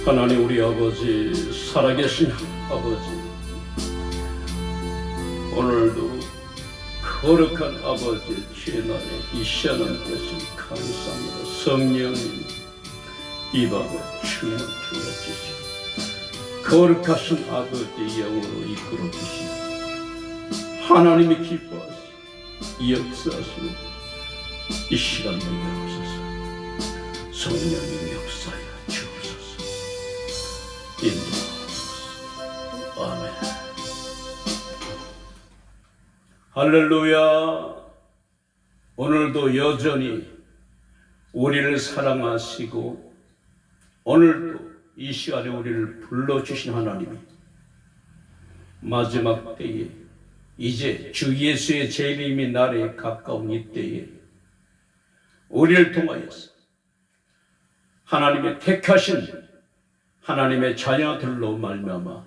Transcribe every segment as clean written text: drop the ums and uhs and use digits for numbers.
하나님 우리 아버지, 살아계신 아버지, 오늘도 거룩한 아버지의 재난에 이 시간을 것을 감사합니다. 성령님 이 밤에 주님 주시옵소서. 거룩하신 아버지의 영으로 이끌어 주시고 하나님이 기뻐하시고 역사하시고 이 시간 능력하소서. 성령님 역사에 주옵소서. 인도하옵소서. 아멘. 할렐루야. 오늘도 여전히 우리를 사랑하시고 오늘도 이 시간에 우리를 불러주신 하나님이 마지막 때에 이제 주 예수의 재림이 날에 가까운 이때에 우리를 통하여서 하나님의 택하신 하나님의 자녀들로 말미암아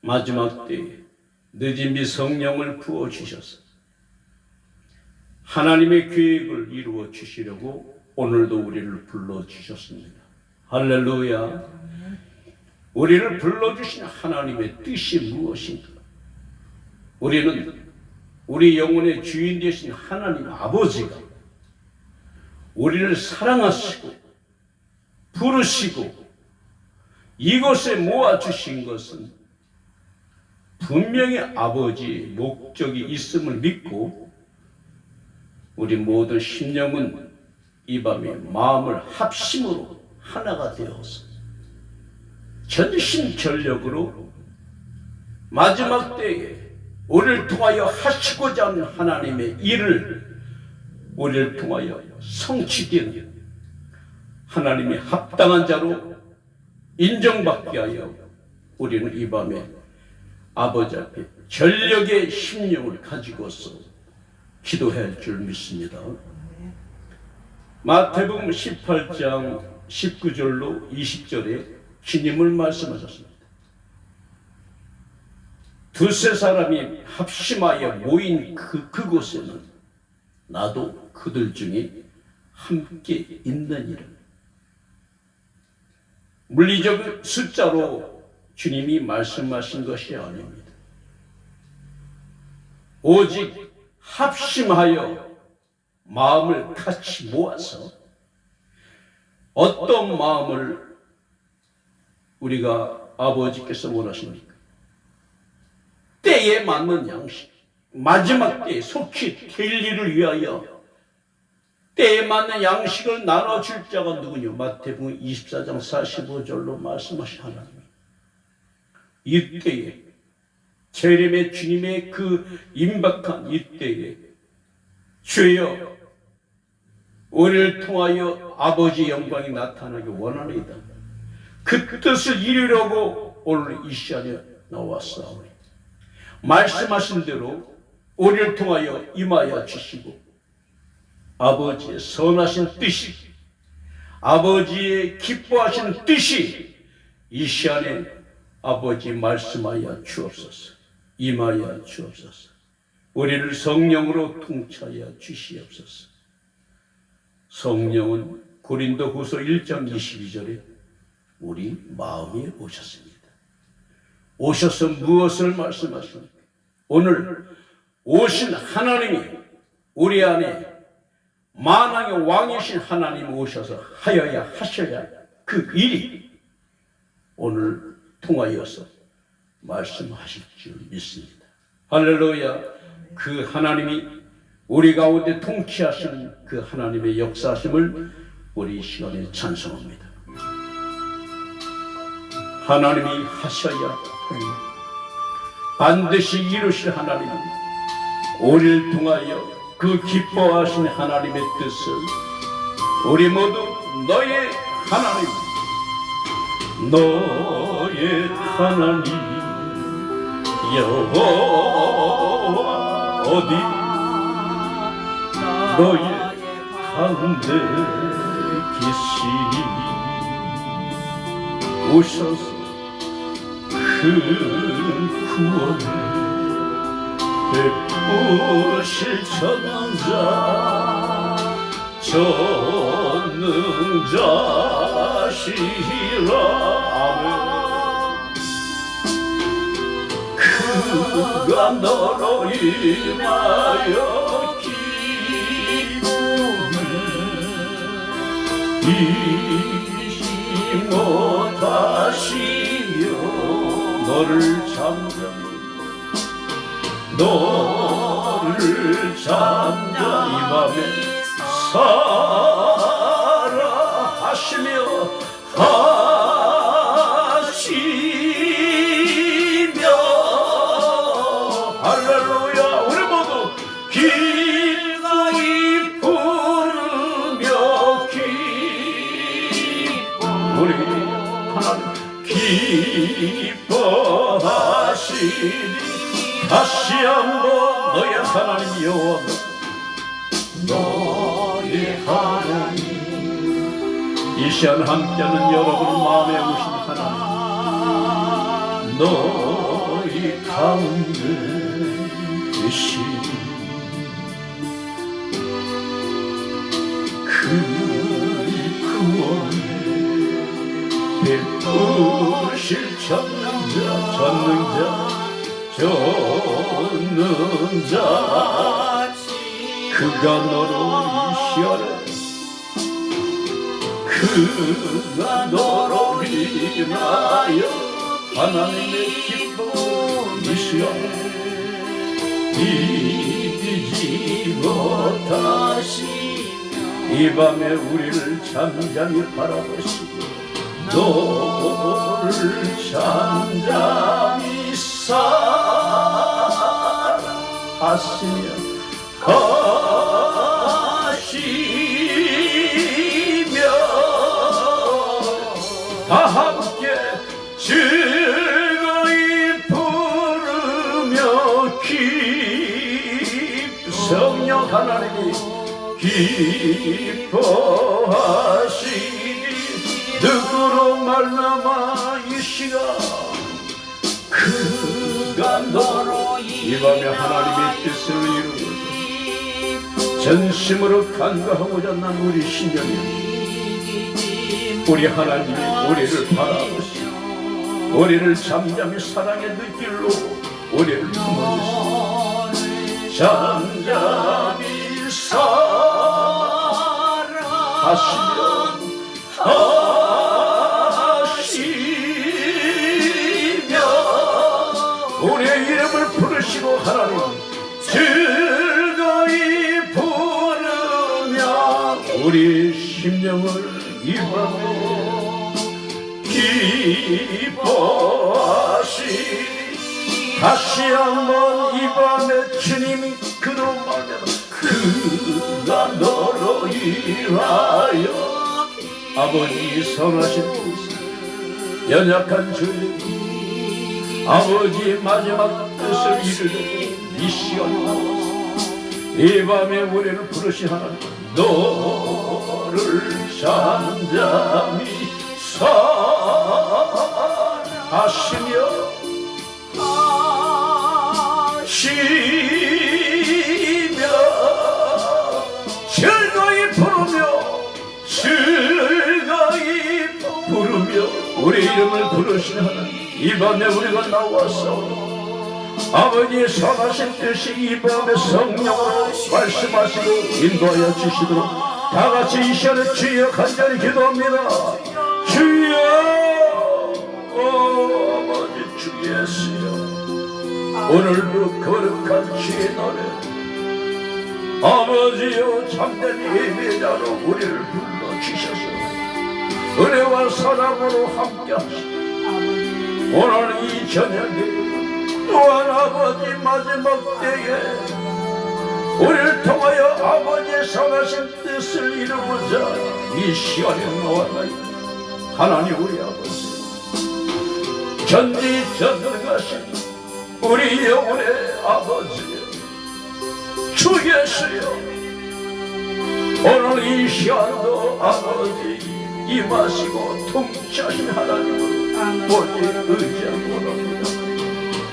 마지막 때에 늦은 비 성령을 부어주셔서 하나님의 계획을 이루어 주시려고 오늘도 우리를 불러주셨습니다. 할렐루야. 우리를 불러주신 하나님의 뜻이 무엇인가? 우리는 우리 영혼의 주인 되신 하나님 아버지가 우리를 사랑하시고 부르시고 이곳에 모아주신 것은 분명히 아버지의 목적이 있음을 믿고 우리 모든 심령은 이 밤에 마음을 합심으로 하나가 되어서 전심전력으로 마지막 때에 우리를 통하여 하시고자 하는 하나님의 일을 우리를 통하여 성취되는 하나님이 합당한 자로 인정받게 하여 우리는 이 밤에 아버지 앞에 전력의 심령을 가지고서 기도해야 할 줄 믿습니다. 마태복음 18장 19절로 20절에 주님을 말씀하셨습니다. 두세 사람이 합심하여 모인 그곳에는 나도 그들 중에 함께 있느니라. 물리적 숫자로 주님이 말씀하신 것이 아닙니다. 오직 합심하여 마음을 같이 모아서 어떤 마음을 우리가 아버지께서 원하십니까? 때에 맞는 양식, 마지막 때에 속히 될 일을 위하여 때에 맞는 양식을 나눠줄 자가 누구냐? 마태복음 24장 45절로 말씀하신 하나님. 이때에 재림의 주님의 그 임박한 이때에 주여 우리를 통하여 아버지의 영광이 나타나기 원하나이다. 그 뜻을 이루려고 오늘 이 시간에 나왔사오니 말씀하신 대로 우리를 통하여 임하여 주시고 아버지의 선하신 뜻이 아버지의 기뻐하시는 뜻이 이 시간에 아버지 말씀하여 주옵소서. 임하여 주옵소서. 우리를 성령으로 통치하여 주시옵소서. 성령은 고린도후서 1장 22절에 우리 마음에 오셨습니다. 오셔서 무엇을 말씀하십니까? 오늘 오신 하나님이 우리 안에 만왕의 왕이신 하나님 오셔서 하셔야 그 일이 오늘 통하여서 말씀하실 줄 믿습니다. 할렐루야. 그 하나님이 우리 가운데 통치하시는 그 하나님의 역사심을 우리 이 시간에 찬송합니다. 하나님이 하셔야 합니다. 반드시 이루실 하나님, 우리를 통하여 그 기뻐하신 하나님의 뜻을 우리 모두 너의 하나님, 너의 하나님 여호와 어디 너의 가운데 계시니 오셔서 큰 구원을 베푸실 전능자신 하시라. 아멘. 그가 너로 인하여 기쁨을 잊지 못하시며 너를 잠잠히 이 밤에 사랑하시며 할렐루야. 우리 모두 기꺼이 부르며 우리 하나님 기뻐하시니 다시 한번 너의 하나님 여호와 너의 하나님. 이 시간 함께하는 여러분 마음에 오신 하나님 너희 가운데 계신 그의 구원을 베푸실 전능자 그가 너로 이 시간에 그가 너로 인하여 하나님의 기쁨 이 시간에 잊지 못하시며 이 밤에 우리를 잠잠히 바라보시고 너를 잠잠히 사랑하시며 다 함께 즐거이 부르며 성령 하나님이 기뻐하시니 누구로 말미암아 이 시간 그가 너로 이 밤에 하나님의 뜻을 이루고 전심으로 간구하고자 난 우리 신령이 우리 하나님이 우리를 바라보시고 우리를 잠잠히 사랑의 눈길로 우리를 품어주시고 잠잠히 사랑하시며 우리의 이름을 부르시고 하나님 즐거이 부르며 우리 심령을 이 밤에 기뻐하시니 다시 한번 이 밤에 주님이 그로 말하면 그가 너로 인하여 아버지 선하신 뜻 연약한 주님 아버지 마지막 뜻을 이루려 이 시간에 나와서 이 밤에 우리를 부르신 하나님 너를 잠잠히 사랑하시며 즐거이 부르며 우리 이름을 부르신 하나님 이 밤에 우리가 나와서 아버지의 선하신 뜻이 이 밤에 성령으로 말씀하시고 인도하여 주시도록 다같이 이 시간에 주여 간절히 기도합니다. 주여 아버지 주 예수여 오늘도 거룩한 주의 날에 아버지여 참된 예배자로 우리를 불러주셔서 은혜와 사랑으로 함께 하시고 오늘 이 저녁에 또한 아버지 마지막 때에 우리를 통하여 아버지의 선하신 뜻을 이루고자 이 시간에 나왔나이다. 하나님 우리 아버지 전지전능하신 우리 영혼의 아버지여 주 예수여 오늘 이 시간도 아버지 임하시고 통치하신 하나님으로 오직 의지하노라.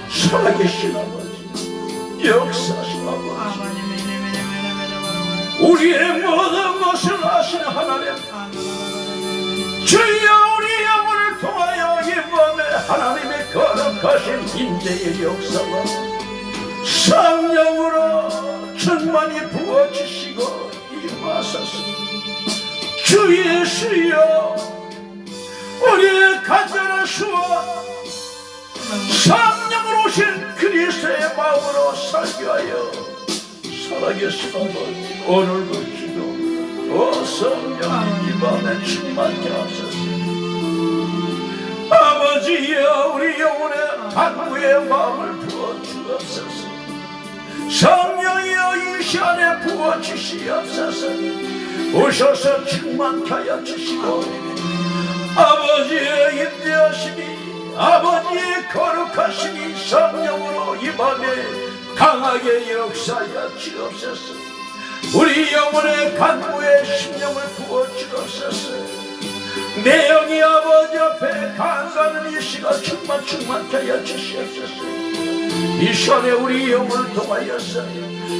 살아계신 아버지 역사하신 아버지 우리의 모든 것을 아시는 하나님 주여 거룩하신 인재의 역사와 성령으로 충만히 부어주시고 임하소서. 주 예수여, 우리의 간절한 수와 성령으로 오신 그리스도의 마음으로 살게 하여 살아계신 아버지, 오늘도 기도 성령님 이 밤에 충만케 하소서. 아버지여, 우리 영혼의 간구의 마음을 부어주옵소서. 성령이여, 이 시간에 부어주시옵소서. 오셔서 충만케 하여 주시고 아버지의 인도하심이, 아버지의 거룩하심이 성령으로 이 밤에 강하게 역사하여 주옵소서. 우리 영혼의 간구에 심령을 부어주옵소서. 내 영이 아버지 앞에 간구하는 이 시간 충만케 하여 주시옵소서. 이 시간에 우리 영혼을 통하여서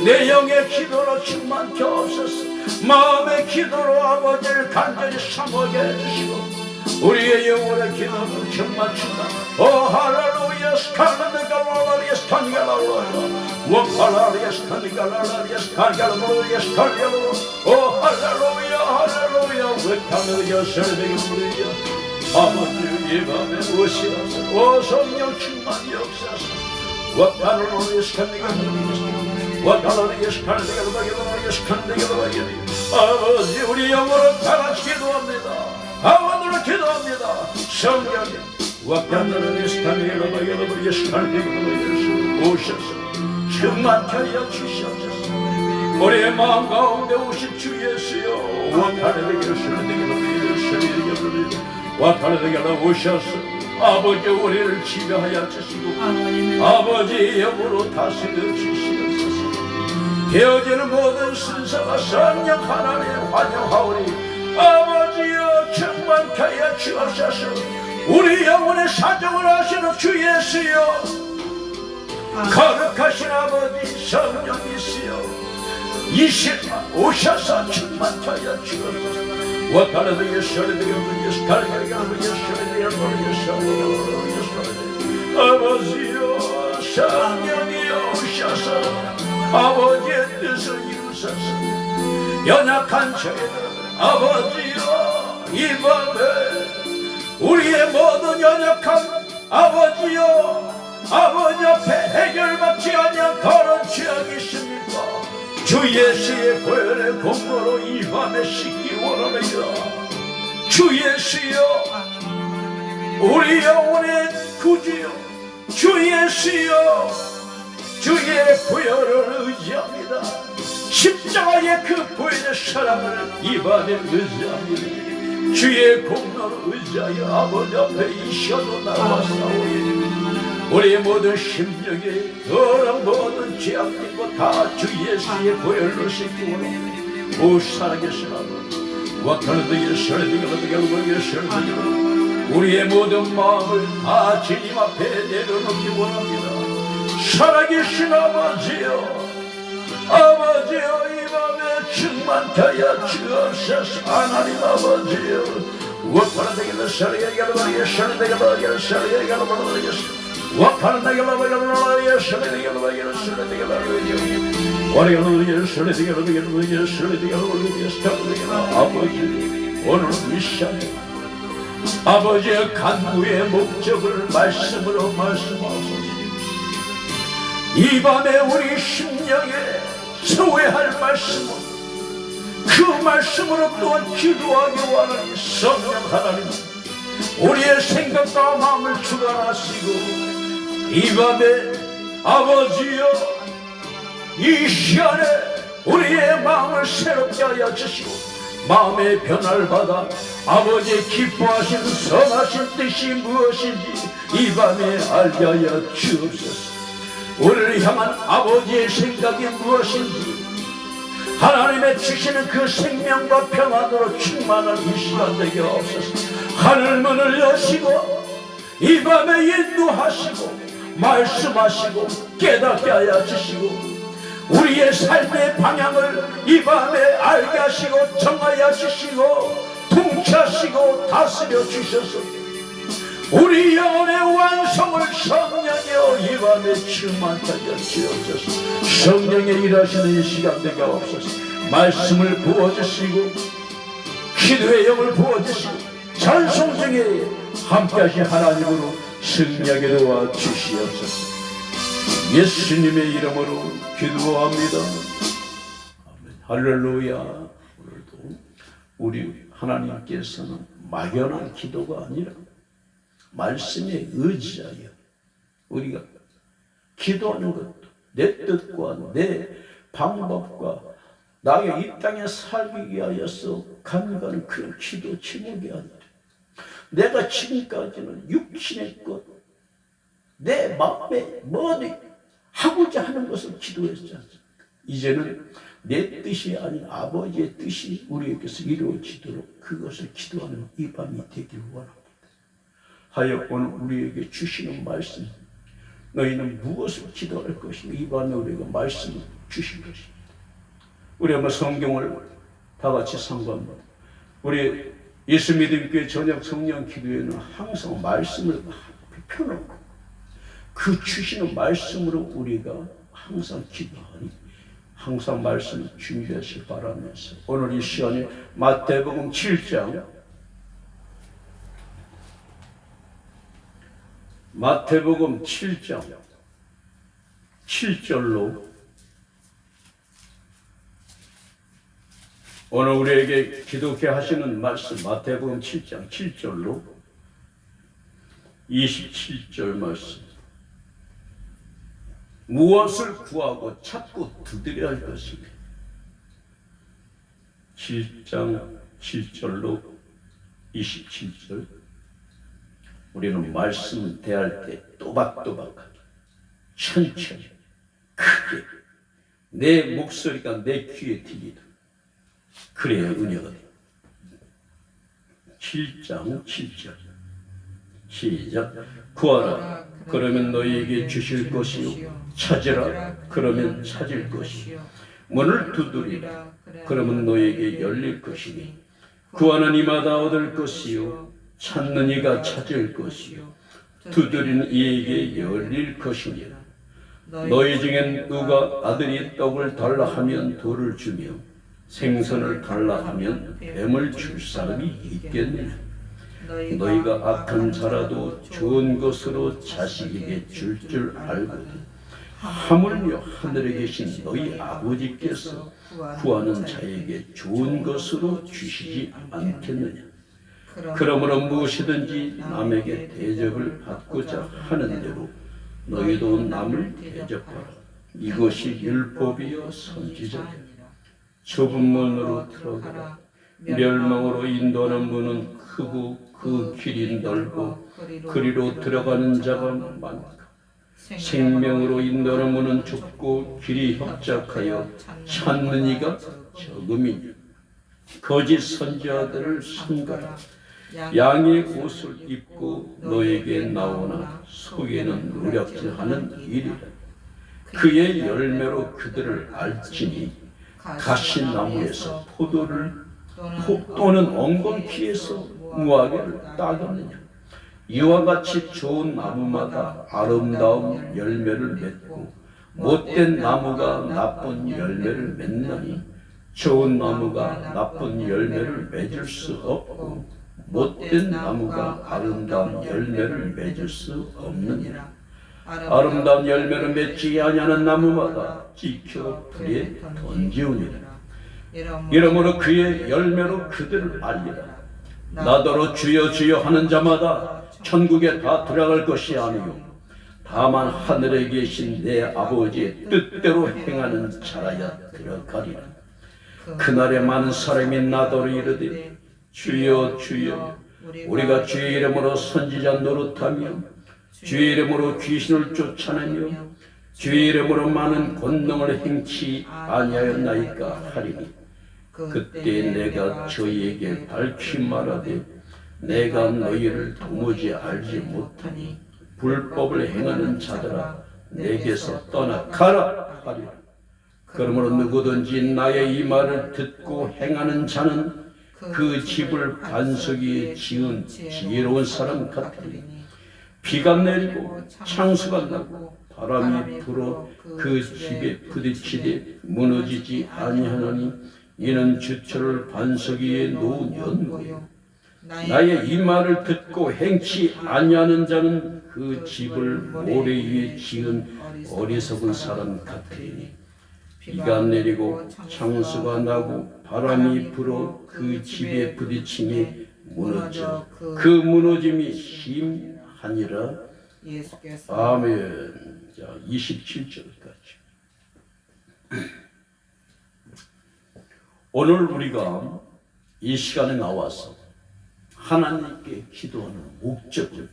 내 영의 기도로 충만케 하옵소서. 마음의 기도로 아버지를 간절히 사모하게 해주시고 우리의 영혼의 기도는 충만 오 할렐루야 스칼라데갈라리아 스탄갈라로야 워칼라리아 스탄갈라리아 스탄갈라로야 스탄갈라로 오 할렐루야 할렐루야 워칼라리아 셀베기루야. 아버지 이 밤에 오시옵소서. 오 성령 충만히 역사하소서. 워칼라리아 스탄갈라리아 워칼라리아 스탄갈라리아 스탄갈라리아. 아버지 우리 영혼을 다같이 기도합니다. 아버지로 기도합니다. 성령님 와칸나라의 스타미엘로바 여러분의 스타미엘로바 오셔서 충만케 하여 주시옵소서. 우리의 마음 가운데 오신 주 예수여, 와칸나라의 와칸나라의 오셔서 아버지 우리를 지배하여 주시고 아버지의 영으로 다스려 주시옵소서. 되어지는 모든 순서가 성령 하나님의 환영하오니 아버지여 충만케 하여 주옵소서. 우리 영혼의 사정을 아시는 주 예수여, 거룩하신 아버지 성령이시여, 이 시간 오셔서 충만케 하여 주옵소서. 와카라드의 소리되게 아버지여 성령이여 오셔서 아버지의 뜻을 이루소서. 연약한 저희들 아버지여 이 밤에 우리의 모든 연약함 아버지여 아버지 앞에 해결받지 아니한 더러운 죄악이 있습니까? 주 예수의 보혈의 공로로 이 밤에 씻기 원합니다. 주 예수여 우리 영혼의 구주여 주 예수여 주의 보혈을 의지합니다. 십자가의 그 보혈의 사랑을 이 밤에 의지합니다. 주의 공로를 의지하여 아버지 앞에 이 시간도 나와사오니 우리의 모든 심령에 더러운 모든 죄악들과 다 주 예수의 보혈로 씻기 원합니다. 오 살아계신 아버지 와카르드의 설득을 우리의 모든 마음을 다 주님 앞에 내려놓기 원합니다. 살아계신 아버지여 아버지여 이 밤에 충만케 하여 주옵소서. 하나님 아버지여 와파라데게라 샤리야가라바리야 샤리데게라바리야 샤리야가라바리야 와파라데게라바리야 샤리데게라바리야 샤리데게라바리야 와리가라바리야 샤리데게라바리야 샤리데게라바리야 샤리데게라. 아버지 오늘 이 시간에 아버지의 간구의 목적을 말씀으로 말씀하소서. 이 밤에 우리 심령에 소외할 말씀은 그 말씀으로 또한 기도하기 원하니 성령 하나님 우리의 생각과 마음을 주관하시고 이 밤에 아버지여 이 시간에 우리의 마음을 새롭게 하여 주시고 마음의 변화를 받아 아버지의 기뻐하시는 선하신 뜻이 무엇인지 이 밤에 알게 하여 주옵소서. 우리를 향한 아버지의 생각이 무엇인지 하나님의 주시는 그 생명과 평안으로 충만한 이 시간 되게 하옵소서. 하늘문을 여시고 이 밤에 인도하시고 말씀하시고 깨닫게 하여 주시고 우리의 삶의 방향을 이 밤에 알게 하시고 정하여 주시고 통치하시고 다스려 주셔서 우리 영혼의 완성을 성령이여 이 밤에 충만하여 주옵소서. 성령의 일하시는 이 시간 되게 없소서. 말씀을 부어주시고 기도의 영을 부어주시고 찬송 중에 함께하신 하나님으로 승리하게 도와주시옵소서. 예수님의 이름으로 기도합니다. 아멘. 할렐루야. 오늘도 우리 하나님께서는 막연한 기도가 아니라 말씀에 의지하여 우리가 기도하는 것도 내 뜻과 내 방법과 나의 이 땅에 살기 위하여서 간과하는 그런 기도 제목이 아니라 내가 지금까지는 육신의 것, 내 마음에 뭐니 하고자 하는 것을 기도했지 않습니까? 이제는 내 뜻이 아닌 아버지의 뜻이 우리에게서 이루어지도록 그것을 기도하는 이 밤이 되길 원합니다. 하여 오늘 우리에게 주시는 말씀, 너희는 무엇을 기도할 것인가? 이 밤에 우리가 말씀을 주신 것입니다. 우리 한번 성경을 다 같이 상고합니다. 우리 예수 믿음교회 저녁 성령 기도에는 항상 말씀을 펴놓고 그 주시는 말씀으로 우리가 항상 기도하니 항상 말씀을 준비하시기 바라면서 오늘 이 시간에 마태복음 7장 마태복음 7장 7절로 오늘 우리에게 기도케 하시는 말씀 마태복음 7장 7절로 27절 말씀. 무엇을 구하고 찾고 두드려야 할 것인가? 7장 7절로 27절. 우리는 말씀을 대할 때 또박또박하게 천천히 크게 내 목소리가 내 귀에 들리도록 그래야 은혜가 돼. 7장 7절 시작. 구하라 그러면 너희에게 주실 것이요 찾으라 그러면 찾을 것이요 문을 두드리라 그러면 너희에게 열릴 것이니 구하는 이마다 얻을 것이요 찾는 이가 찾을 것이요 두드리는 이에게 열릴 것이니라. 너희 중엔 누가 아들이 떡을 달라 하면 돌을 주며 생선을 달라 하면 뱀을 줄 사람이 있겠느냐? 너희가 악한 자라도 좋은 것으로 자식에게 줄 알거든 하물며 하늘에 계신 너희 아버지께서 구하는 자에게 좋은 것으로 주시지 않겠느냐? 그러므로 무엇이든지 남에게 대접을 받고자 하는 대로 너희도 남을 대접하라. 이것이 율법이요 선지자니라. 좁은 문으로 들어가라. 멸망으로 인도하는 문은 크고 그 길이 넓고 그리로 들어가는 자가 많다. 생명으로 인도하는 문은 좁고 길이 협착하여 찾는 이가 적음이니 거짓 선지자들을 삼가라. 양의 옷을 입고 너에게 나오나 속에는 노략질하는 일이라. 그의 열매로 그들을 알지니 가시나무에서 포도를 또는 엉겅퀴에서 무화과를 따겠느냐? 이와 같이 좋은 나무마다 아름다운 열매를 맺고 못된 나무가 나쁜 열매를 맺나니 좋은 나무가 나쁜 열매를 맺을 수 없고 못된 나무가 아름다운 열매를 맺을 수 없느니라. 아름다운 열매를 맺지 아니하는 나무마다 지켜 불에 던지우니라. 이러므로 그의 열매로 그들을 알리라. 나더러 주여 주여 하는 자마다 천국에 다 들어갈 것이 아니요 다만 하늘에 계신 내 아버지의 뜻대로 행하는 자라야 들어가리라. 그날에 많은 사람이 나더러 이르되 주여 주여 우리가 주의 이름으로 선지자 노릇하며 주의 이름으로 귀신을 쫓아내며 주의 이름으로 많은 권능을 행치 아니하였나이까 하리니 그때 내가 저희에게 밝히 말하되 내가 너희를 도무지 알지 못하니 불법을 행하는 자들아 내게서 떠나가라 하리라. 그러므로 누구든지 나의 이 말을 듣고 행하는 자는 그 집을 반석 위에 지은 지혜로운 사람 같으리니 비가 내리고 창수가 나고 바람이 불어 그 집에 부딪히되 무너지지 아니하노니 이는 주처를 반석 위에 놓은 연고요. 나의 이 말을 듣고 행치 아니하는 자는 그 집을 모래 위에 지은 어리석은 사람 같으리니 비가 내리고 창수가 나고 바람이 불어 그 집에 부딪히니 무너져 그 무너짐이 심하니라. 아멘. 자, 27절까지. 오늘 우리가 이 시간에 나와서 하나님께 기도하는 목적은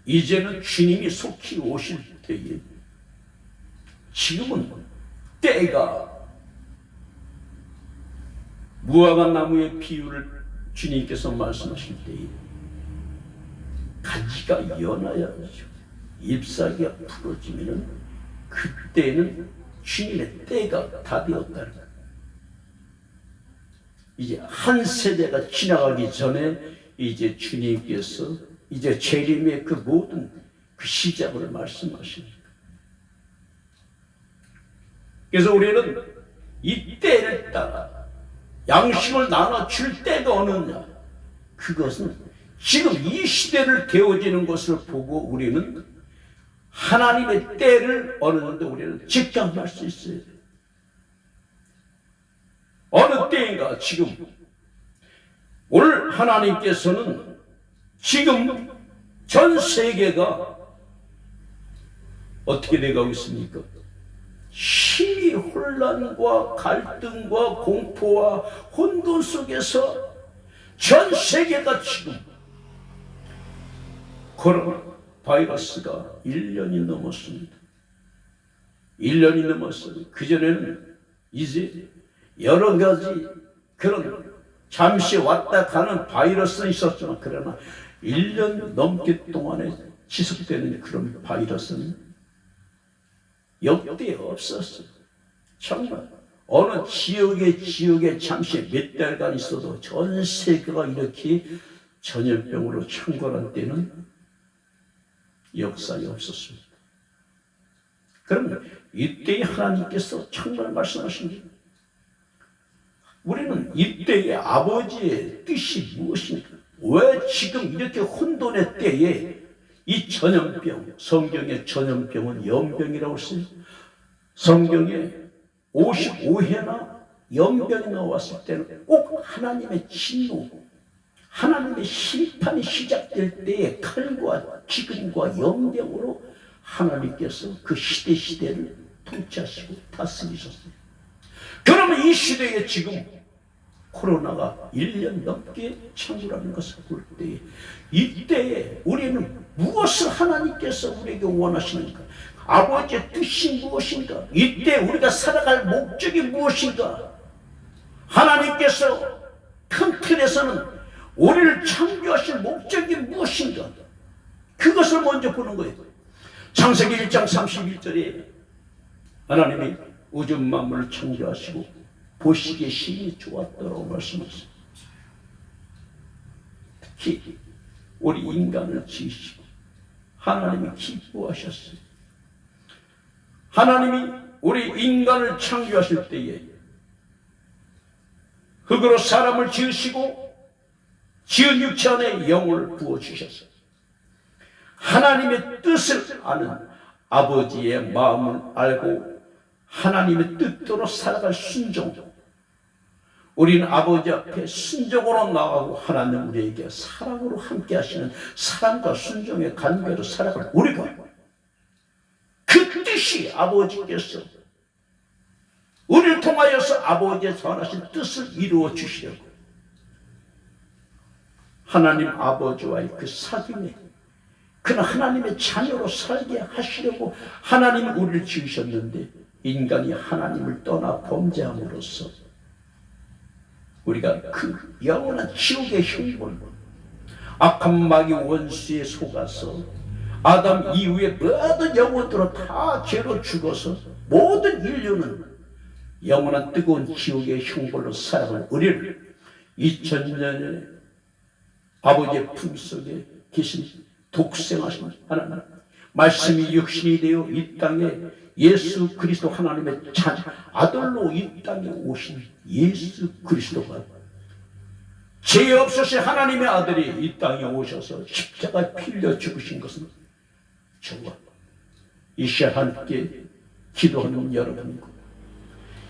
이제는 주님이 속히 오실 때에 지금은 때가 무화과 나무의 비유를 주님께서 말씀하실 때에 가지가 연하야죠. 잎사귀가 풀어지면은 그때는 주님의 때가 다 되었다는 거예요. 이제 한 세대가 지나가기 전에 이제 주님께서 이제 재림의 그 모든 그 시작을 말씀하십니다. 그래서 우리는 이 때를 따라 양식을 나눠줄 때가 어느냐, 그것은 지금 이 시대를 되어지는 것을 보고 우리는 하나님의 때를 어느 정도 우리는 직감할 수 있어야 돼요. 어느 때인가 지금 오늘 하나님께서는 지금 전 세계가 어떻게 돼가고 있습니까? 심히 혼란과 갈등과 공포와 혼돈 속에서 전 세계가 지금 코로나 바이러스가 1년이 넘었습니다. 1년이 넘었어요. 그전에는 이제 여러 가지 그런 잠시 왔다 가는 바이러스는 있었지만 그러나 1년 넘게 동안에 지속되는 그런 바이러스는 역대 없었어요. 정말 어느 지역에 잠시 몇 달간 있어도 전 세계가 이렇게 전염병으로 창궐한 때는 역사에 없었습니다. 그러면 이때에 하나님께서 정말 말씀하십니다. 우리는 이때의 아버지의 뜻이 무엇입니까? 왜 지금 이렇게 혼돈의 때에 이 전염병, 성경의 전염병은 연병이라고 써요. 성경에 55회나 연병이 나왔을 때는 꼭 하나님의 진노, 하나님의 심판이 시작될 때에 칼과 기근과 연병으로 하나님께서 그 시대를 통치하시고 다스리셨어요. 그러면 이 시대에 지금 코로나가 1년 넘게 창궐하는 것을 볼 때에 이때에 우리는 무엇을 하나님께서 우리에게 원하시는가? 아버지의 뜻이 무엇인가? 이때 우리가 살아갈 목적이 무엇인가? 하나님께서 큰 틀에서는 우리를 창조하실 목적이 무엇인가? 그것을 먼저 보는 거예요. 창세기 1장 31절에 하나님이 우주 만물을 창조하시고 보시기에 심히 좋았다고 말씀하셨어요. 특히 우리 인간을 지으시고 하나님이 기뻐하셨어요. 하나님이 우리 인간을 창조하실 때에 흙으로 사람을 지으시고 지은 육체 안에 영을 부어주셨어요. 하나님의 뜻을 아는 아버지의 마음을 알고 하나님의 뜻대로 살아갈 순종. 우리는 아버지 앞에 순종으로 나가고 하나님 우리에게 사랑으로 함께 하시는 사랑과 순종의 관계로 살아갈 우리가 그 뜻이 아버지께서 우리를 통하여서 아버지의 선하신 뜻을 이루어 주시려고 하나님 아버지와의 그 사귐에 그는 하나님의 자녀로 살게 하시려고 하나님이 우리를 지으셨는데 인간이 하나님을 떠나 범죄함으로써 우리가 그 영원한 지옥의 형벌, 악한 마귀 원수에 속아서 아담 이후에 모든 영혼들은 다 죄로 죽어서 모든 인류는 영원한 뜨거운 지옥의 형벌로 살아갈 우리를 2000년에 아버지의 품속에 계신 독생하신 하나님 말씀이 육신이 되어 이 땅에 예수 그리스도 하나님의 아들로 이 땅에 오신 예수 그리스도가 죄 없으신 하나님의 아들이 이 땅에 오셔서 십자가에 피 흘려 죽으신 것은 저와 이 시간 함께 기도하는 여러분과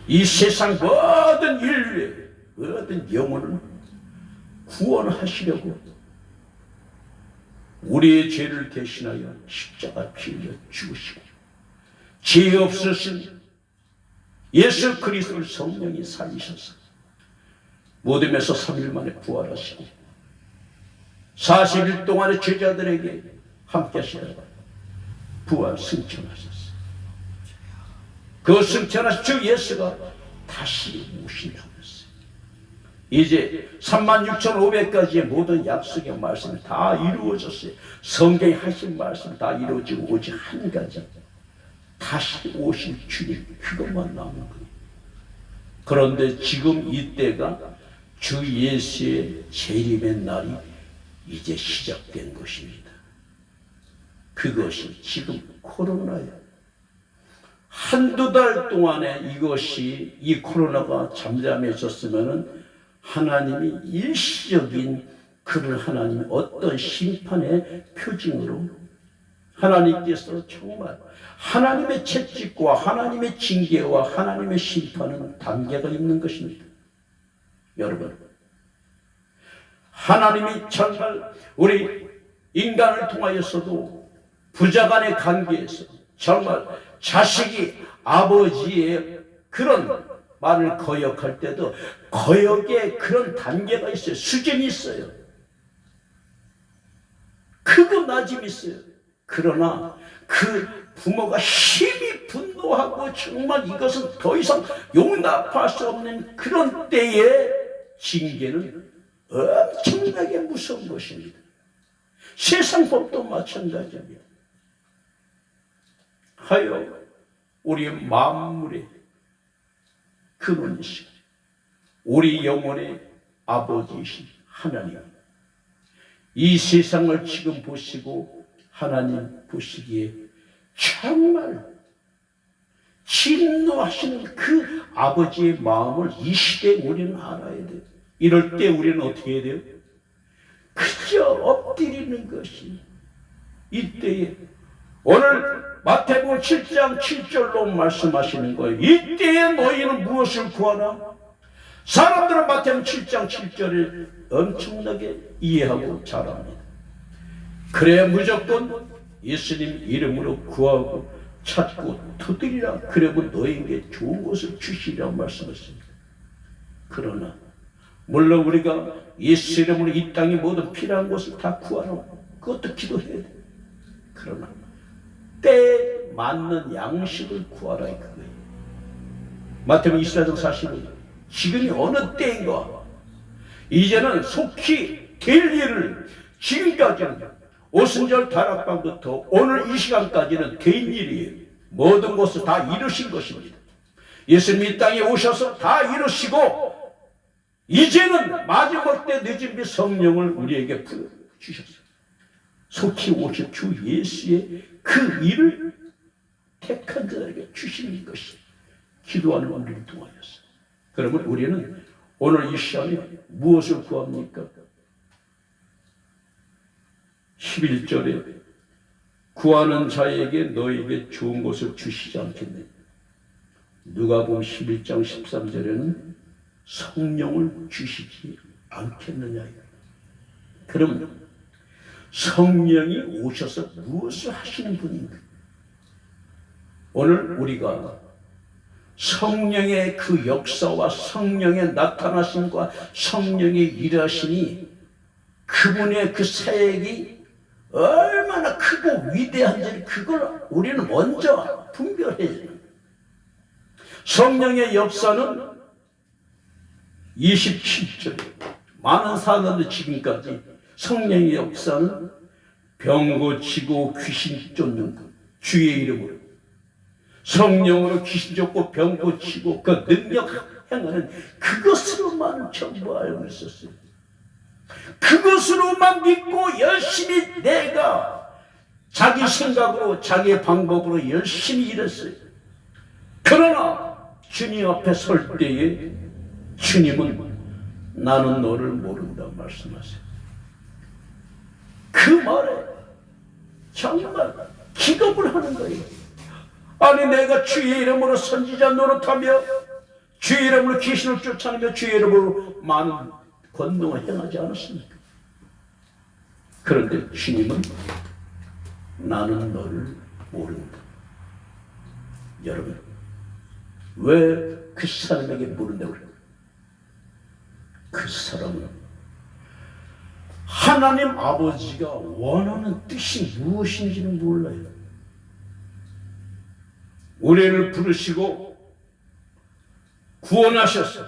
이 세상 모든 인류의 모든 영혼을 구원하시려고 우리의 죄를 대신하여 십자가 피 흘려 죽으시고 죄 없으신 예수 그리스도를 성령이 살리셔서 무덤에서 3일 만에 부활하시고 40일 동안의 제자들에게 함께 하시다가 부활 승천하셨어요. 그 승천하신 주 예수가 다시 오신다고 했어요. 이제 36,500가지의 모든 약속의 말씀이 다 이루어졌어요. 성경에 하신 말씀 다 이루어지고 오직 한 가지 다시 오실 주님 그것만 남은 거예요. 그런데 지금 이때가 주 예수의 재림의 날이 이제 시작된 것입니다. 그것이 지금 코로나예요. 한두 달 동안에 이 코로나가 잠잠해졌으면은 하나님이 일시적인 그를 하나님의 어떤 심판의 표징으로 하나님께서 정말 하나님의 채찍과 하나님의 징계와 하나님의 심판은 단계가 있는 것입니다. 여러분, 하나님이 정말 우리 인간을 통하여서도 부자 간의 관계에서 정말 자식이 아버지의 그런 말을 거역할 때도 거역에 그런 단계가 있어요. 수준이 있어요. 크고 낮음이 있어요. 그러나 그 부모가 힘이 분노하고 정말 이것은 더 이상 용납할 수 없는 그런 때에 징계는 엄청나게 무서운 것입니다. 세상 법도 마찬가지입니다. 하여 우리의 만물의 근원이시고 우리 영혼의 아버지이신 하나님, 이 세상을 지금 보시고 하나님 보시기에 정말 진노하시는 그 아버지의 마음을 이 시대에 우리는 알아야 돼요. 이럴 때 우리는 어떻게 해야 돼요? 그저 엎드리는 것이 이때에 오늘 마태복음 7장 7절로 말씀하시는 거예요. 이때에 너희는 무엇을 구하나? 사람들은 마태복음 7장 7절을 엄청나게 이해하고 잘 압니다. 그래야 무조건 예수님 이름으로 구하고 찾고 두드리라. 그리고 너희에게 좋은 것을 주시리라고 말씀하십니다. 그러나 물론 우리가 예수 이름으로 이 땅에 모든 필요한 것을 다 구하라. 그것도 기도해야 돼. 그러나 때에 맞는 양식을 구하라 그거예요. 마태복음 24장 45절. 지금이 어느 때인가? 이제는 속히 될 일을 지금까지는 오순절 다락방부터 오늘 이 시간까지는 된 일이에요. 모든 것을 다 이루신 것입니다. 예수님 이 땅에 오셔서 다 이루시고 이제는 마지막 때 늦은 비 성령을 우리에게 주셨어요. 속히 오실 주 예수의 그 일을 택한 자들에게 주시는 것이 기도하는 우리를 통하였어요. 그러면 우리는 오늘 이 시간에 무엇을 구합니까? 11절에 구하는 자에게 너에게 좋은 것을 주시지 않겠느냐. 누가복음 11장 13절에는 성령을 주시지 않겠느냐. 그럼 성령이 오셔서 무엇을 하시는 분인가? 오늘 우리가 성령의 그 역사와 성령의 나타나심과 성령의 일하심이 그분의 그 사역이 얼마나 크고 위대한지 그걸 우리는 먼저 분별해야 돼요. 성령의 역사는 27절에 많은 사람들 지금까지 성령의 역사는 병 고치고 귀신 쫓는 것, 주의 이름으로 성령으로 귀신 쫓고 병 고치고 그 능력 행하는 그것으로만 전부 알고 있었어요. 그것으로만 믿고 열심히 내가 자기 생각으로 자기 방법으로 열심히 일했어요. 그러나 주님 앞에 설 때에 주님은 나는 너를 모른다 말씀하세요. 그 말에 정말 기겁을 하는 거예요. 아니 내가 주의 이름으로 선지자 노릇하며 주의 이름으로 귀신을 쫓아내며 주의 이름으로 많은 권능을 행하지 않았습니까? 그런데 주님은 나는 너를 모른다. 여러분 왜 그 사람에게 모른다고 그래요? 그 사람은 하나님 아버지가 원하는 뜻이 무엇인지는 몰라요. 우리를 부르시고 구원하셔서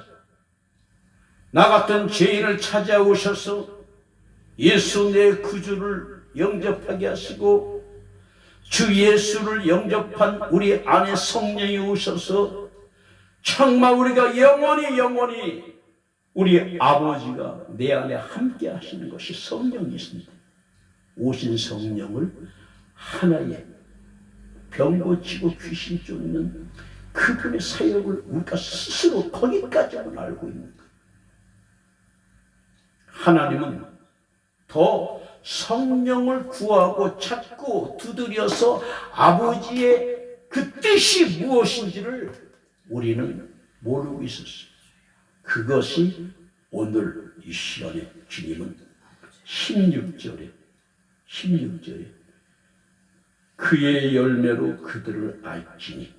나 같은 죄인을 찾아오셔서 예수 내 구주를 영접하게 하시고 주 예수를 영접한 우리 안에 성령이 오셔서 정말 우리가 영원히 우리 아버지가 내 안에 함께 하시는 것이 성령이 있습니다. 오신 성령을 하나의 병 고치고 귀신 쫓는 그분의 사역을 우리가 스스로 거기까지만 알고 있는 거예요. 하나님은 더 성령을 구하고 찾고 두드려서 아버지의 그 뜻이 무엇인지를 우리는 모르고 있었어요. 그것이 오늘 이 시간에 주님은 16절에 그의 열매로 그들을 알지니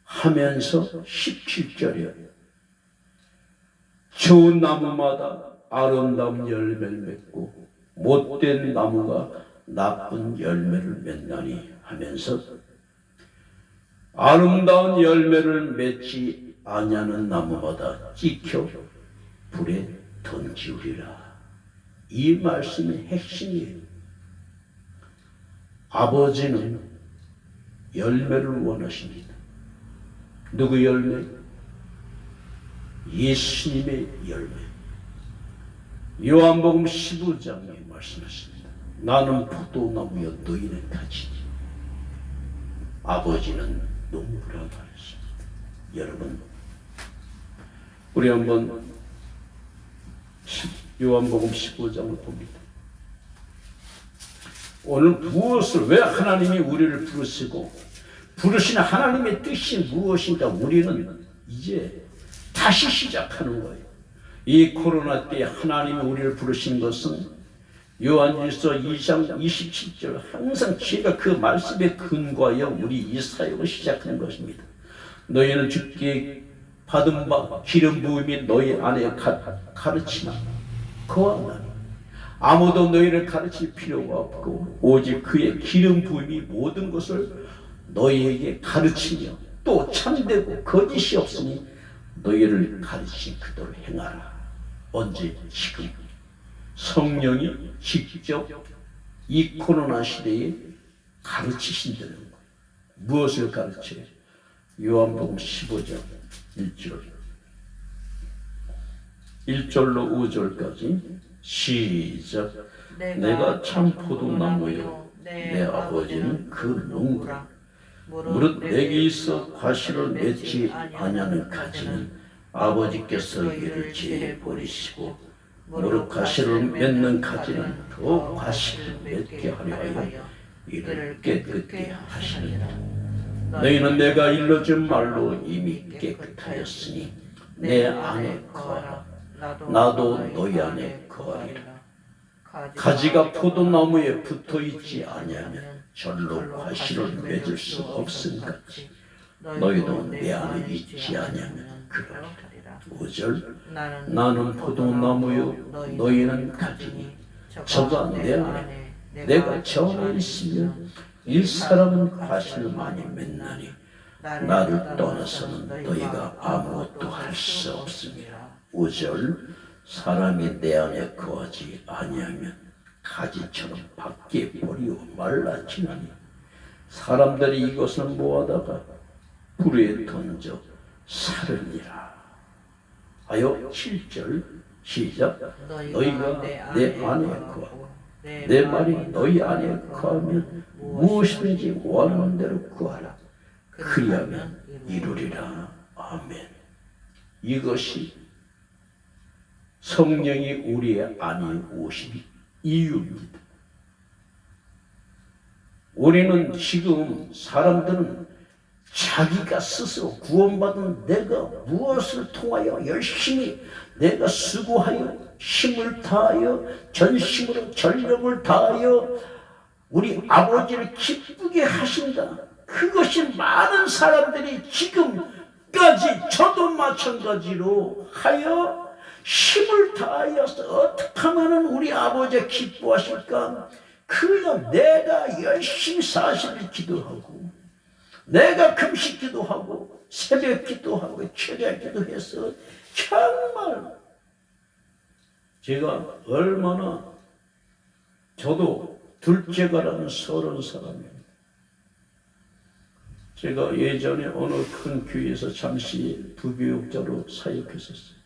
하면서 17절에 좋은 나무마다 아름다운 열매를 맺고 못된 나무가 나쁜 열매를 맺나니 하면서 아름다운 열매를 맺지 아니하는 나무마다 찍혀 불에 던지우리라. 이 말씀의 핵심이에요. 아버지는 열매를 원하십니다. 누구 열매? 예수님의 열매. 요한복음 15장에 말씀하십니다. 나는 포도나무여 너희는 가지니 아버지는 농부라 말했습니다. 여러분 우리 한번 요한복음 15장을 봅니다. 오늘 무엇을 왜 하나님이 우리를 부르시고 부르시는 하나님의 뜻이 무엇인가 우리는 이제 다시 시작하는 거예요. 이 코로나 때 하나님이 우리를 부르신 것은 요한일서 2장 27절 항상 제가 그 말씀에 근거하여 우리 이 사역을 시작하는 것입니다. 너희는 주께 받은 바 기름 부음이 너희 안에 가르치나 그와 나니 아무도 너희를 가르칠 필요가 없고 오직 그의 기름 부음이 모든 것을 너희에게 가르치며 또 참되고 거짓이 없으니 너희를 가르친 그대로 행하라. 언제? 지금 성령이 직접 이 코로나 시대에 가르치신다는 거예요. 무엇을 가르쳐요? 요한복음 15장 1절로 5절까지 시작. 내가 참 포도나무요 내 아버지는 그 농부라. 무릇 내게 있어 과실을 맺지 아니하는 가지는 아버지께서 이를 제해버리시고 무릇 과실을 맺는 가지는 더 과실을 맺게 하려 하여 이를 깨끗게 하시느니라. 너희는 내가 일러준 말로 이미 깨끗하였으니 내 안에 거하라. 나도 너희 안에 거하리라. 가지가 포도나무에 붙어있지 아니하면 절로 과실을 맺을 수 없음같이 너희도 내 안에 있지 아니하면 그러리라. 5절 나는 포도나무요 너희는 가지니 저가 내 안에 내가 저 안에 있으면 이 사람은 과실을 많이 맺나니 나를 떠나서는 너희가 아무것도 할 수 없습니다. 5절 사람이 내 안에 거하지 아니하면 가지처럼 밖에 버리고 말라지나니 사람들이 이것을 모아다가 불에 던져 살으니라 하여 7절 시작. 너희가 내 안에 거하고 내 말이 너희 안에 거하면 무엇이든지 원하는 대로 구하라. 그리하면 이루리라. 아멘. 이것이 성령이 우리 안에 오신 이유입니다. 우리는 지금 사람들은 자기가 스스로 구원받은 내가 무엇을 통하여 열심히 내가 수고하여 힘을 다하여 전심으로 전력을 다하여 우리 아버지를 기쁘게 하신다. 그것이 많은 사람들이 지금까지 저도 마찬가지로 하여 힘을 다하여서 어떻게 하면 우리 아버지가 기뻐하실까? 그냥 내가 열심히 40일 기도하고 내가 금식 기도하고 새벽 기도하고 철야 기도해서 정말 제가 얼마나 저도 둘째가라는 30사람입니다. 제가 예전에 어느 큰 교회에서 잠시 부교육자로 사역했었어요.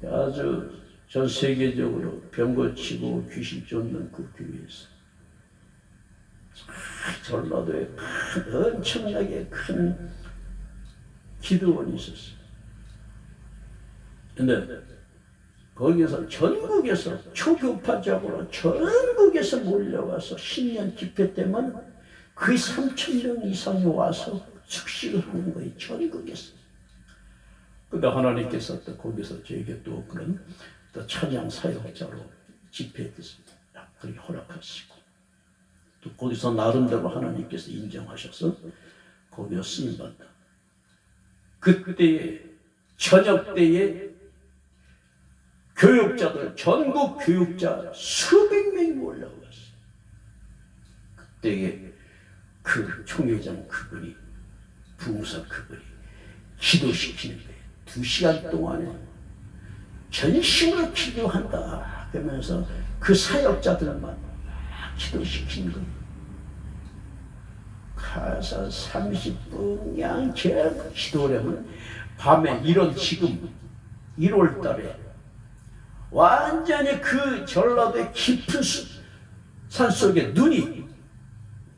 아주 전 세계적으로 병 고치고 귀신 쫓는 그 교회에서 전라도에 엄청나게 큰 기도원이 있었어요. 근데 거기서 전국에서 초교파적으로 전국에서 몰려와서 신년 집회 때면 거의 3,000명 이상이 와서 숙식을 하는 거예요. 전국에서. 근데 하나님께서 또 거기서 저에게 또 그런 또 찬양 사역자로 집회했습니다. 그렇게 허락하시고 또 거기서 나름대로 하나님께서 인정하셔서 거기서 쓰임받다. 그때에 저녁 때에 교육자들 전국 교육자 수백 명이 올라왔어요. 그때에 그 총회장 그분이 부흥사 그분이 기도시키는 거예요. 2시간 동안에 전심으로 기도한다 그러면서 그 사역자들만 기도시키는 거예요. 가서 30분 그냥 계속 기도를 하면 밤에 이런 지금 1월 달에 완전히 그 전라도의 깊은 산속에 눈이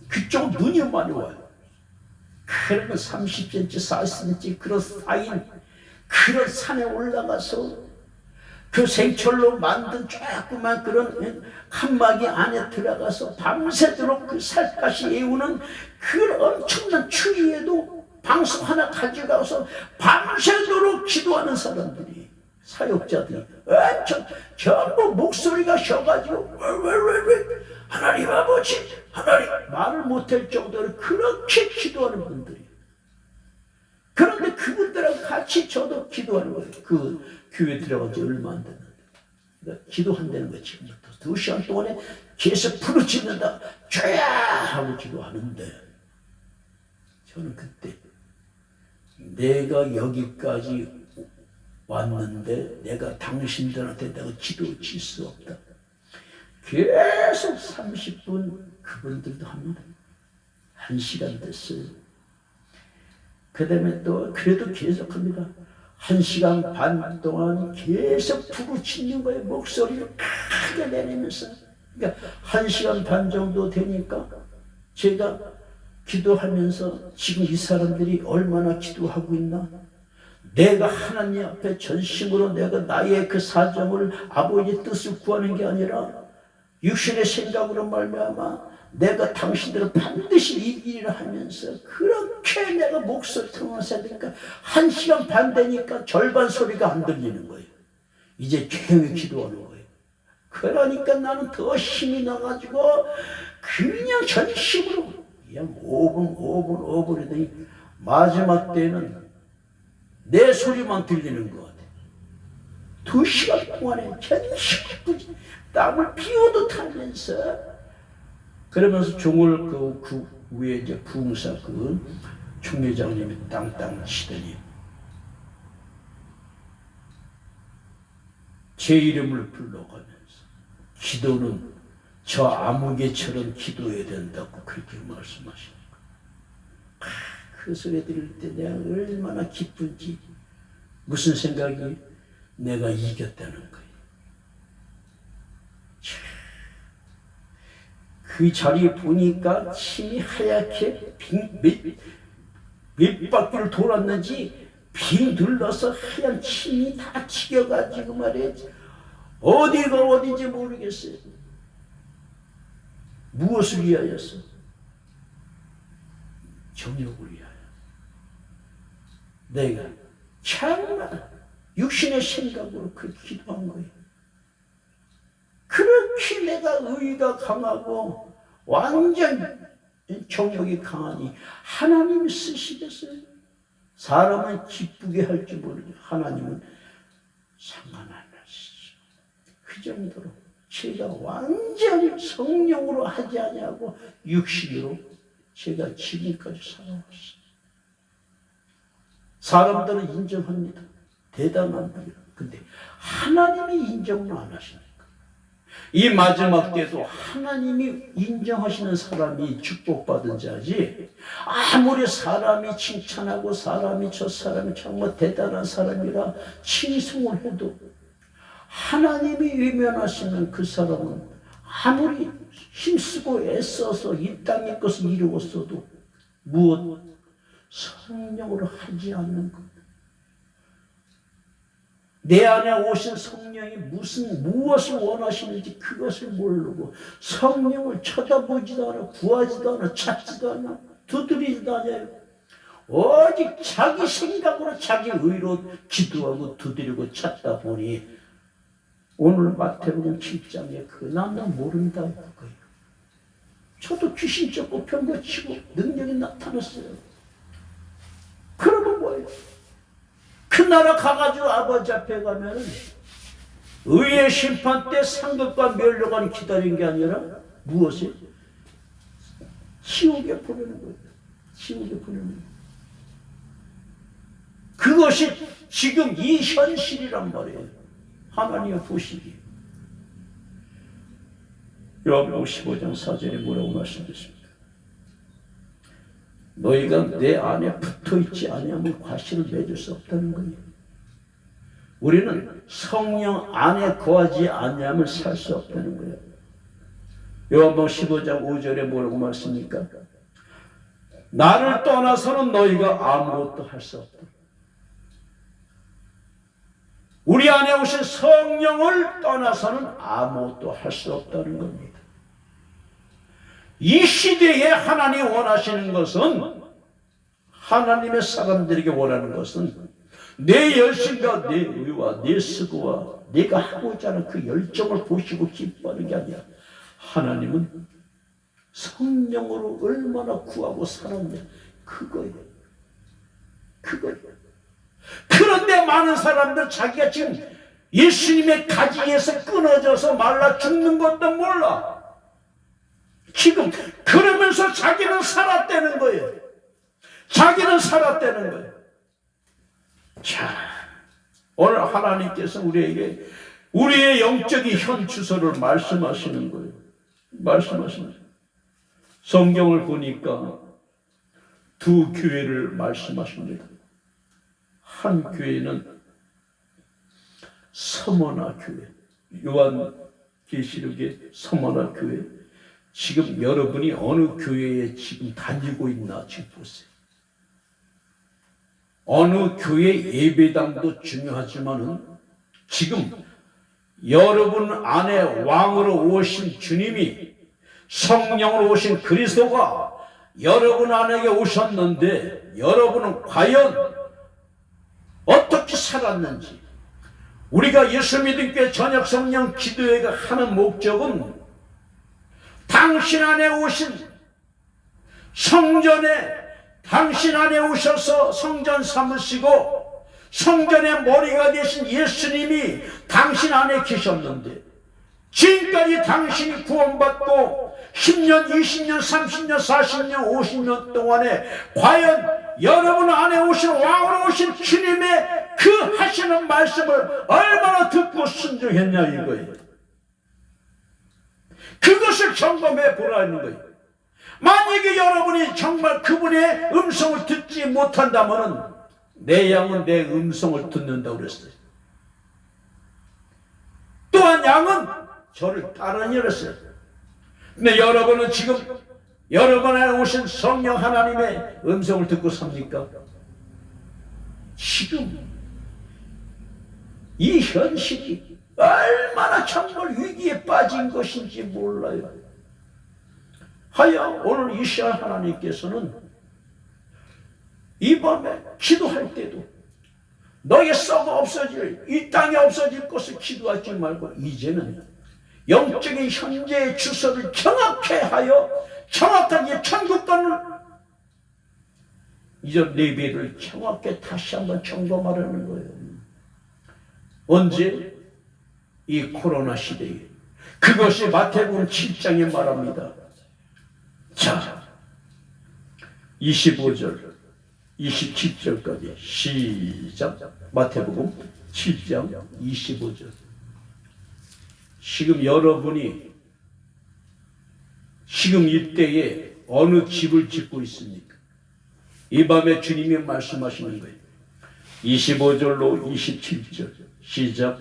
그쪽 눈이 많이 와요. 그러면 30cm, 40cm 그런 쌓인 그런 산에 올라가서 그 생철로 만든 조그만 그런 칸막이 안에 들어가서 밤새도록 그 살갗이 애우는 그 엄청난 추위에도 방석 하나 가져가서 밤새도록 기도하는 사람들이 사역자들이 엄청 전부 목소리가 쉬어가지고 하나님 아버지 하나님 말을 못할 정도로 그렇게 기도하는 분들이. 그런데 그분들하고 같이 저도 기도하는 거예요. 그 교회 들어간 지 얼마 안 됐는데 그러니까 기도한다는 거 지금부터 2시간 동안에 계속 부르짖는다 쫙 하고 기도하는데 저는 그때 내가 여기까지 왔는데 내가 당신들한테 내가 기도칠 수 없다. 계속 30분 그분들도 합니다. 1시간 됐어요. 그 다음에 또 그래도 계속합니다. 1시간 반 동안 계속 부르짖는 거예요. 목소리를 크게 내면서. 그러니까 1시간 반 정도 되니까 제가 기도하면서 지금 이 사람들이 얼마나 기도하고 있나? 내가 하나님 앞에 전심으로 내가 나의 그 사정을 아버지의 뜻을 구하는 게 아니라 육신의 생각으로 말미암아 내가 당신들을 반드시 이기리라 하면서 그렇게 내가 목소리 통해서 하니까 1시간 반 되니까 절반 소리가 안 들리는 거예요. 이제 조용히 기도하는 거예요. 그러니까 나는 더 힘이 나가지고 그냥 전심으로 그냥 5분 이더니 마지막 때는 내 소리만 들리는 것 같아요. 2시간 동안에 전심으로 땀을 피워도 타면서 그러면서 종을 그 위에 이제 부흥사 그 총회장님이 땅땅 치더니 제 이름을 불러가면서 기도는 저 아무개처럼 기도해야 된다고 그렇게 말씀하십니다. 그 소리 들을 때 내가 얼마나 기쁜지. 무슨 생각이? 내가 이겼다는 거예요. 그 자리에 보니까 침이 하얗게 몇 바퀴를 돌았는지 빙 둘러서 하얀 침이 다 튀겨가지고 말이야. 어디가 어딘지 모르겠어요. 무엇을 위하여서? 정욕을 위하여. 내가 정말 육신의 생각으로 그렇게 기도한 거예요. 그렇게 내가 의가 강하고 완전 정욕이 강하니 하나님이 쓰시겠어요? 사람은 기쁘게 할지 모르죠. 하나님은 상관 안 하시죠. 그 정도로 제가 완전히 성령으로 하지 아니하고 육신으로 제가 지금까지 살아왔어요. 사람들은 인정합니다. 대단한 분이라. 근데 하나님이 인정을 안 하시니까. 이 마지막 때도 하나님이 인정하시는 사람이 축복받은 자지, 아무리 사람이 칭찬하고 사람이 저 사람이 정말 대단한 사람이라 칭송을 해도 하나님이 외면하시는 그 사람은 아무리 힘쓰고 애써서 이 땅의 것을 이루었어도 무엇? 성령으로 하지 않는 것. 내 안에 오신 성령이 무엇을 원하시는지 그것을 모르고 성령을 쳐다보지도 않아, 구하지도 않아, 찾지도 않아, 두드리지도 않아요. 오직 자기 생각으로 자기 의로 기도하고 두드리고 찾다 보니 오늘 마태복음 7장에 그 남는 모른다고 그거예요. 저도 귀신 쫓고 병거 치고 능력이 나타났어요. 그러면 뭐예요? 그 나라 가가지고 아버지 앞에 가면은 의의 심판 때 상급과 멸류관이 기다리는 게 아니라 무엇이에요? 지옥에 보내는 거예요. 지옥에 보내는 거예요. 그것이 지금 이 현실이란 말이에요. 하나님의 보시기. 요한복음 15장 4절에 뭐라고 말씀하십니까? 너희가 내 안에 붙어있지 아니하면 과실을 맺을 수 없다는 거예요. 우리는 성령 안에 거하지 아니하면 살 수 없다는 거예요. 요한복음 15장 5절에 뭐라고 말씀입니까? 나를 떠나서는 너희가 아무것도 할 수 없다. 우리 안에 오신 성령을 떠나서는 아무것도 할 수 없다는 겁니다. 이 시대에 하나님이 원하시는 것은, 하나님의 사람들에게 원하는 것은 내 열심과 내 의와 내 수고와 내가 하고자 하는 그 열정을 보시고 기뻐하는 게 아니라 하나님은 성령으로 얼마나 구하고 살았냐, 그거예요. 그거예요. 그런데 많은 사람들 자기가 지금 예수님의 가지에서 끊어져서 말라 죽는 것도 몰라. 지금 그러면서 자기는 살았다는 거예요. 자기는 살았다는 거예요. 자, 오늘 하나님께서 우리에게 우리의 영적인 현 주소를 말씀하시는 거예요. 말씀하시는 거예요. 성경을 보니까 두 교회를 말씀하십니다. 한 교회는 서머나 교회, 요한계시록의 서머나 교회. 지금 여러분이 어느 교회에 지금 다니고 있나 지금 보세요. 어느 교회 예배당도 중요하지만은 지금 여러분 안에 왕으로 오신 주님이, 성령으로 오신 그리스도가 여러분 안에게 오셨는데 여러분은 과연 어떻게 살았는지. 우리가 예수 믿은 교회 저녁 성령 기도회가 하는 목적은 당신 안에 오신 성전에, 당신 안에 오셔서 성전 삼으시고 성전의 머리가 되신 예수님이 당신 안에 계셨는데, 지금까지 당신이 구원받고 10년, 20년, 30년, 40년, 50년 동안에 과연 여러분 안에 오신 왕으로 오신 주님의 그 하시는 말씀을 얼마나 듣고 순종했냐 이거예요. 그것을 점검해 보라는 거예요. 만약에 여러분이 정말 그분의 음성을 듣지 못한다면 내 양은 내 음성을 듣는다고 그랬어요. 또한 양은 저를 따르니 그랬어요. 근데 여러분은 지금 여러분 안에 오신 성령 하나님의 음성을 듣고 삽니까? 지금 이 현실이 얼마나 정말 위기에 빠진 것인지 몰라요. 하여 오늘 이시야 하나님께서는 이 밤에 기도할 때도 너의 썩어 없어질 이 땅에 없어질 것을 기도하지 말고 이제는 영적인 현재의 주소를 정확히 하여 정확하게 천국 가는 이전 레벨을 정확히 다시 한번 점검하려는 거예요. 언제? 이 코로나 시대에. 그것이 마태복음 7장에 말합니다. 자, 25절 27절까지 시작. 마태복음 7장 25절. 지금 여러분이 지금 이때에 어느 집을 짓고 있습니까? 이 밤에 주님이 말씀하시는 거예요. 25절로 27절 시작.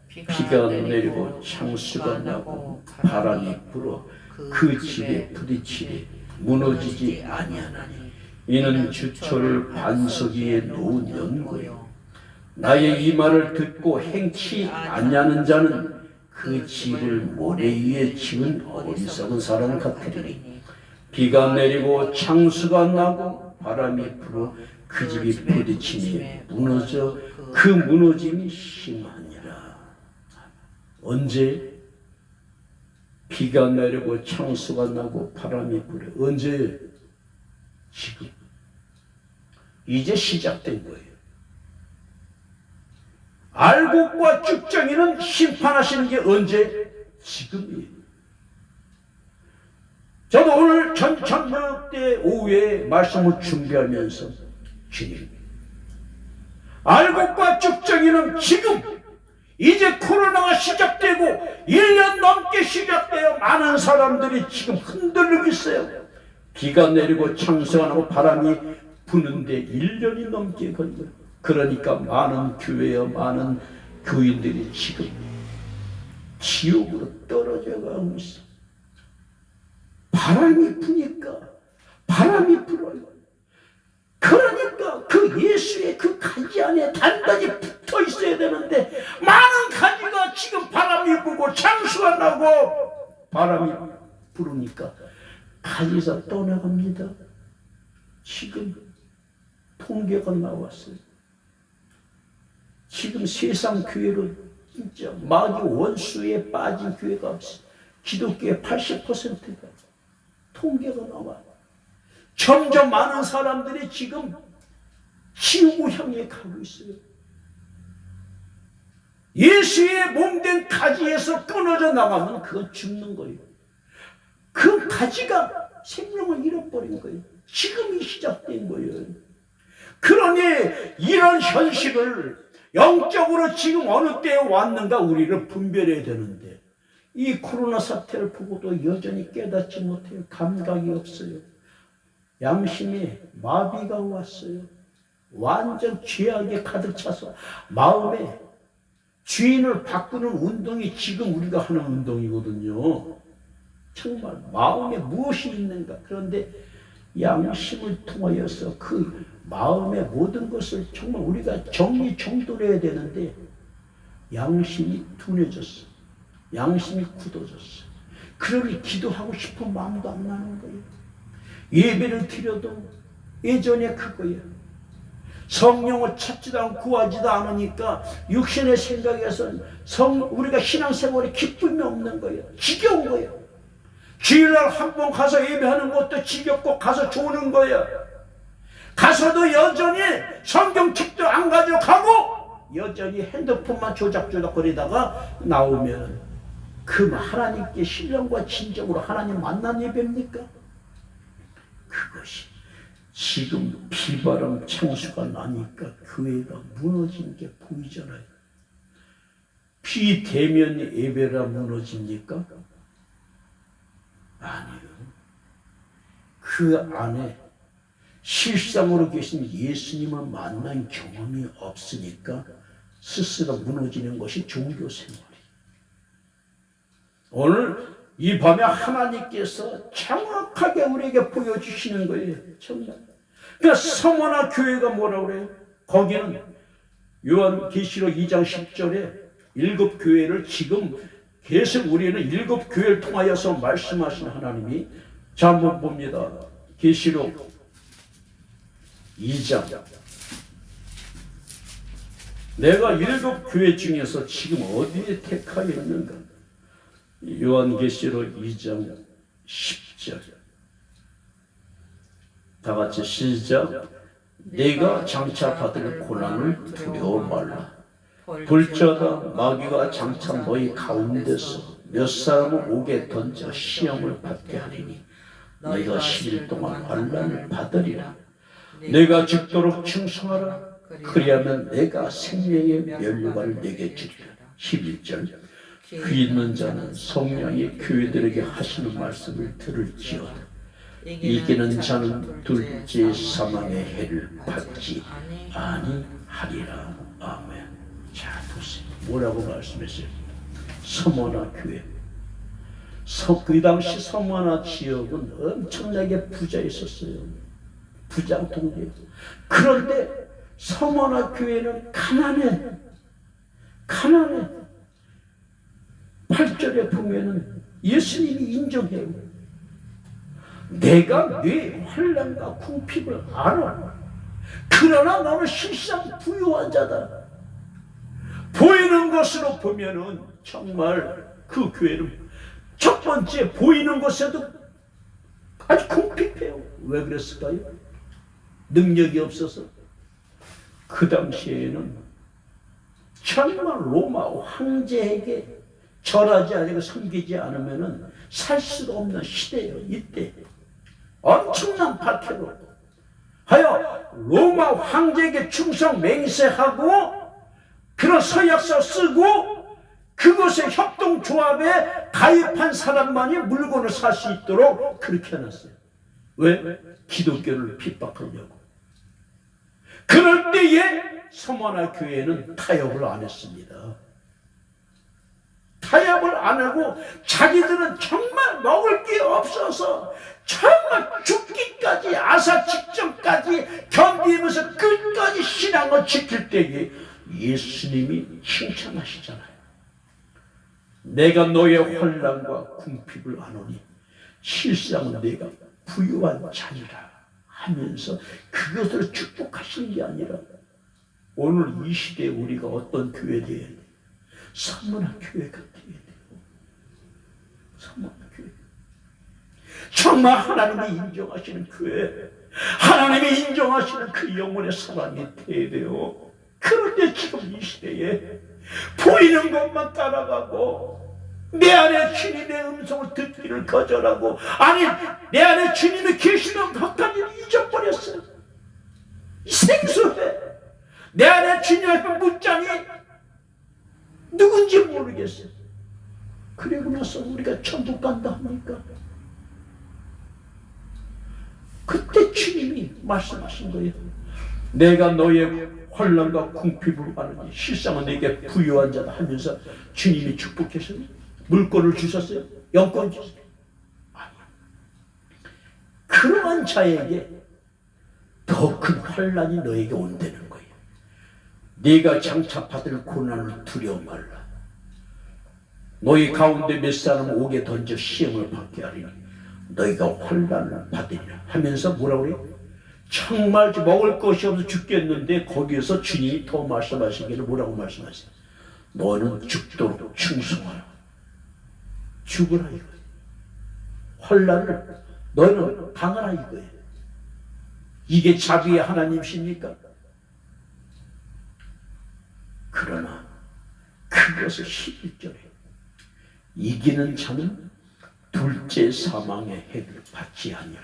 비가 내리고 창수가 나고 바람이 불어 그 집에 부딪히되 무너지지 아니하나니 이는 주초를 반석 위에 놓은 연고요. 나의 이 말을 듣고 행치 아니하는 자는 그 집을 모래 위에 지은 어리석은 사람 같으리니 비가 내리고 창수가 나고 바람이 불어 그 집이 부딪히니 무너져 그 무너짐이 심하니라. 언제? 비가 내리고 창수가 나고 바람이 불어. 언제? 지금. 이제 시작된 거예요. 알곡과 쭉정이는 심판하시는 게 언제? 지금이에요. 저도 오늘 저녁 때 오후에 말씀을 준비하면서 주님, 알곡과 쭉정이는 지금 이제 코로나가 시작되고 1년 넘게 시작되어 많은 사람들이 지금 흔들리고 있어요. 비가 내리고 창수가 나고 바람이 부는데 1년이 넘게 걸려요. 그러니까 많은 교회와 많은 교인들이 지금 지옥으로 떨어져 가고 있어. 바람이 부니까 바람이 불어요. 그러니까 그 예수의 그 가지 안에 단단히 붙어 있어야 되는데 많은 가지가 지금 바람이 불고 창수가 나고 바람이 부르니까 가지가 떠나갑니다. 지금 통계가 나왔어요. 지금 세상 교회로 진짜 마귀 원수에 빠진 교회가 없어요. 기독교의 80%가 통계가 나와요. 점점 많은 사람들이 지금 지옥을 향해 가고 있어요. 예수의 몸된 가지에서 끊어져 나가면 그건 죽는 거예요. 그 가지가 생명을 잃어버린 거예요. 지금이 시작된 거예요. 그러니 이런 현실을 영적으로 지금 어느 때에 왔는가 우리를 분별해야 되는데 이 코로나 사태를 보고도 여전히 깨닫지 못해요. 감각이 없어요. 양심에 마비가 왔어요. 완전 죄악에 가득 차서 마음에 주인을 바꾸는 운동이 지금 우리가 하는 운동이거든요. 정말 마음에 무엇이 있는가. 그런데 양심을 통하여서 그 마음의 모든 것을 정말 우리가 정리정돈해야 되는데 양심이 둔해졌어. 양심이 굳어졌어. 그러니 기도하고 싶은 마음도 안 나는 거예요. 예배를 드려도 예전에 그거예요. 성령을 찾지도 않고 구하지도 않으니까 육신의 생각에서는 우리가 신앙생활에 기쁨이 없는 거예요. 지겨운 거예요. 주일날 한 번 가서 예배하는 것도 지겹고 가서 조는 거예요. 가서도 여전히 성경책도 안 가져가고 여전히 핸드폰만 조작조작거리다가 나오면 그 하나님께 신령과 진정으로 하나님 만난 예배입니까? 그것이 지금 비바람 창수가 나니까 교회가 무너진 게 보이잖아요. 비대면 예배라 무너집니까? 아니요. 그 안에 실상으로 계신 예수님을 만난 경험이 없으니까 스스로 무너지는 것이 종교 생활이. 오늘 이 밤에 하나님께서 정확하게 우리에게 보여주시는 거예요. 정말. 그러니까 서머나 교회가 뭐라고 그래요? 거기는 요한계시록 2장 10절에 7교회를 지금 계속 우리는 7교회를 통하여서 말씀하시는 하나님이, 자 한번 봅니다. 계시록 2장. 내가 7교회 중에서 지금 어디에 택하였는가? 요한계시록 2장 10절. 다 같이 시작. 내가 장차 받을 고난을 두려워 말라. 볼지어다 마귀가 장차 너희 가운데서 몇 사람을 옥에 던져 시험을 받게 하리니 너희가 10일 동안 환난을 받으리라. 내가 죽도록 충성하라. 그리하면 내가 생명의 면류관을 내게 주리라. 11절. 귀 있는 자는 성령이 교회들에게 하시는 말씀을 들을지어다. 이기는 자는 둘째 사망의 해를 받지 아니하리라. 아멘. 자, 보세요. 뭐라고 말씀했어요? 서머나 교회. 그 당시 서머나 지역은 엄청나게 부자였었어요. 부장통이에요. 그런데 서머나 교회는 가난해. 8절에 보면은 예수님이 인정해요. 내가 네 환난과 궁핍을 알아. 그러나 너는 실상 부유한 자다. 보이는 것으로 보면은 정말 그 교회는 첫 번째 보이는 것에도 아주 궁핍해요. 왜 그랬을까요? 능력이 없어서. 그 당시에는 정말 로마 황제에게 절하지 아니고 섬기지 않으면은 살 수가 없는 시대예요. 이때 엄청난 박해로 하여 로마 황제에게 충성 맹세하고 그런 서약서 쓰고 그것의 협동조합에 가입한 사람만이 물건을 살 수 있도록 그렇게 해놨어요. 왜? 기독교를 핍박하려고. 그럴 때에 서머나 교회는 타협을 안 했습니다. 타협을 안 하고 자기들은 정말 먹을 게 없어서 정말 죽기까지, 아사 직전까지 견디면서 끝까지 신앙을 지킬 때에 예수님이 칭찬하시잖아요. 내가 너의 환난과 궁핍을 아노니 실상은 내가 부유한 자니라 하면서 그것을 축복하시는 게 아니라 오늘 이 시대에 우리가 어떤 교회 되어야 돼요? 서머나 교회가 되어야 돼요. 서머나 교회. 정말 하나님이 인정하시는 교회, 하나님이 인정하시는 그 영혼의 사랑이 되어야 돼요. 그런데 지금 이 시대에 보이는 것만 따라가고 내 안에 주님의 음성을 듣기를 거절하고, 아니 내 안에 주님의 계시는 헛간지를 잊어버렸어요. 생소해. 내 안에 주님 앞에 묻자니 누군지 모르겠어요. 그리고 나서 우리가 천국 간다 합니까? 그때 주님이 말씀하신 거예요. 내가 너의 환난과 궁핍을 아느니 실상은 내게 부유한 자다 하면서 주님이 축복했어요. 물건을 주셨어요? 영권 주셨어요? 아니. 그러한 자에게 더 큰 환난이 너에게 온다는 거예요. 네가 장차 받을 고난을 두려워 말라. 너희 가운데 몇 사람은 옥에 던져 시험을 받게 하리니 너희가 환난을 받으리라 하면서 뭐라고 그래요? 정말 먹을 것이 없어 죽겠는데 거기에서 주님이 더 말씀하시기를 뭐라고 말씀하세요? 너는 죽도록 충성하라. 죽으라 이거예요. 환난을 너는 당하라 이거예요. 이게 자비의 하나님이십니까? 그러나 그것을 11절에 이기는 자는 둘째 사망의 해를 받지 아니라,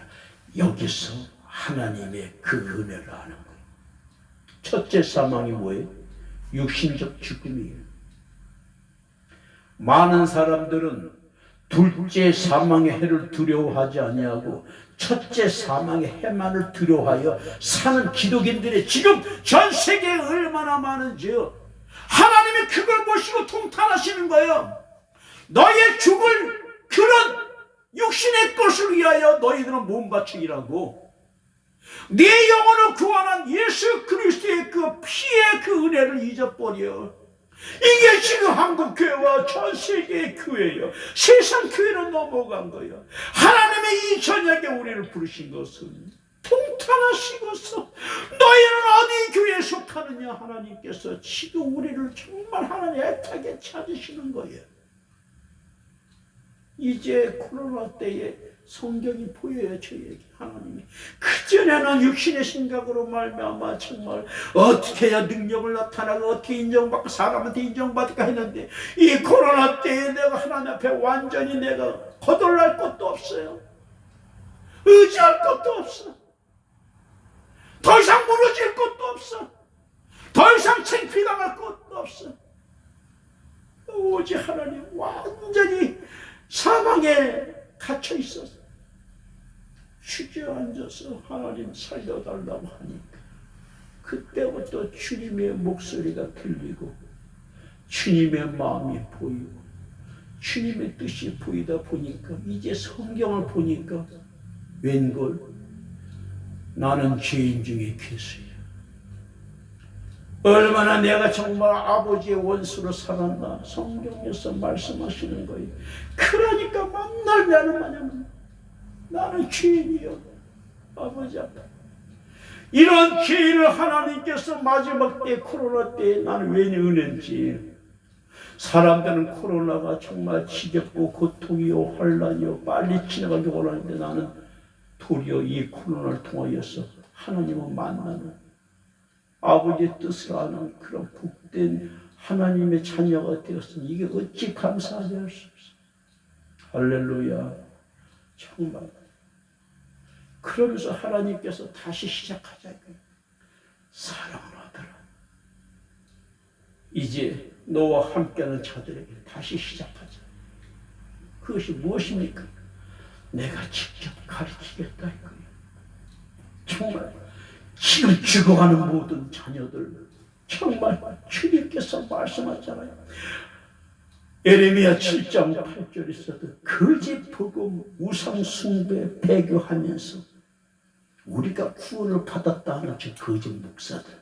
여기서 하나님의 그 은혜를 아는 거예요. 첫째 사망이 뭐예요? 육신적 죽음이에요. 많은 사람들은 둘째 사망의 해를 두려워하지 아니하고 첫째 사망의 해만을 두려워하여 사는 기독인들이 지금 전 세계에 얼마나 많은지요. 하나님이 그걸 보시고 통탄하시는 거예요. 너의 죽을 그런 육신의 것을 위하여 너희들은 몸 바치기라고. 네 영혼을 구원한 예수 그리스도의 그 피의 그 은혜를 잊어버려. 이게 지금 한국 교회와 전 세계의 교회예요. 세상 교회로 넘어간 거예요. 하나님의 이 저녁에 우리를 부르신 것은 통탄하시고서 너희는 어디 교회에 속하느냐. 하나님께서 지금 우리를 정말 하나님 애타게 찾으시는 거예요. 이제 코로나 때에 성경이 보여요. 저에게 하나님이. 그전에는 육신의 생각으로 말미암아 정말 어떻게 해야 능력을 나타나고 어떻게 인정받고 사람한테 인정받을까 했는데 이 코로나 때에 내가 하나님 앞에 완전히 내가 거덜날 것도 없어요. 의지할 것도 없어. 더 이상 무너질 것도 없어. 더 이상 창피당할 것도 없어. 오직 하나님 완전히 사망에 갇혀 있어서 주저앉아서 하나님 살려달라고 하니까 그때부터 주님의 목소리가 들리고 주님의 마음이 보이고 주님의 뜻이 보이다 보니까 이제 성경을 보니까 웬걸 나는 죄인 중에 괴수야. 얼마나 내가 정말 아버지의 원수로 살았나 성경에서 말씀하시는 거예요. 그러니까 만날 나는 뭐냐면 나는 죄인이요. 아버지 앞에 이런 기회를 하나님께서 마지막 때 코로나 때 나는 왜 은혜인지. 사람들은 코로나가 정말 지겹고 고통이요 환란이요 빨리 지나가기를 원하는데 나는 도리어 이 코로나를 통하여서 하나님을 만나는 아버지의 뜻을 아는 그런 복된 하나님의 자녀가 되었으니 이게 어찌 감사하지 할 수 없어. 할렐루야. 정말 그러면서 하나님께서 다시 시작하자고요. 사랑하더라. 이제 너와 함께하는 자들에게 다시 시작하자. 그것이 무엇입니까? 내가 직접 가르치겠다 이거예요. 정말 지금 죽어가는 모든 자녀들 정말 주님께서 말씀하잖아요. 예레미야 7장 8절에서도 거짓 복음 우상 숭배 배교하면서 우리가 구원을 받았다 하는 저 거짓 목사들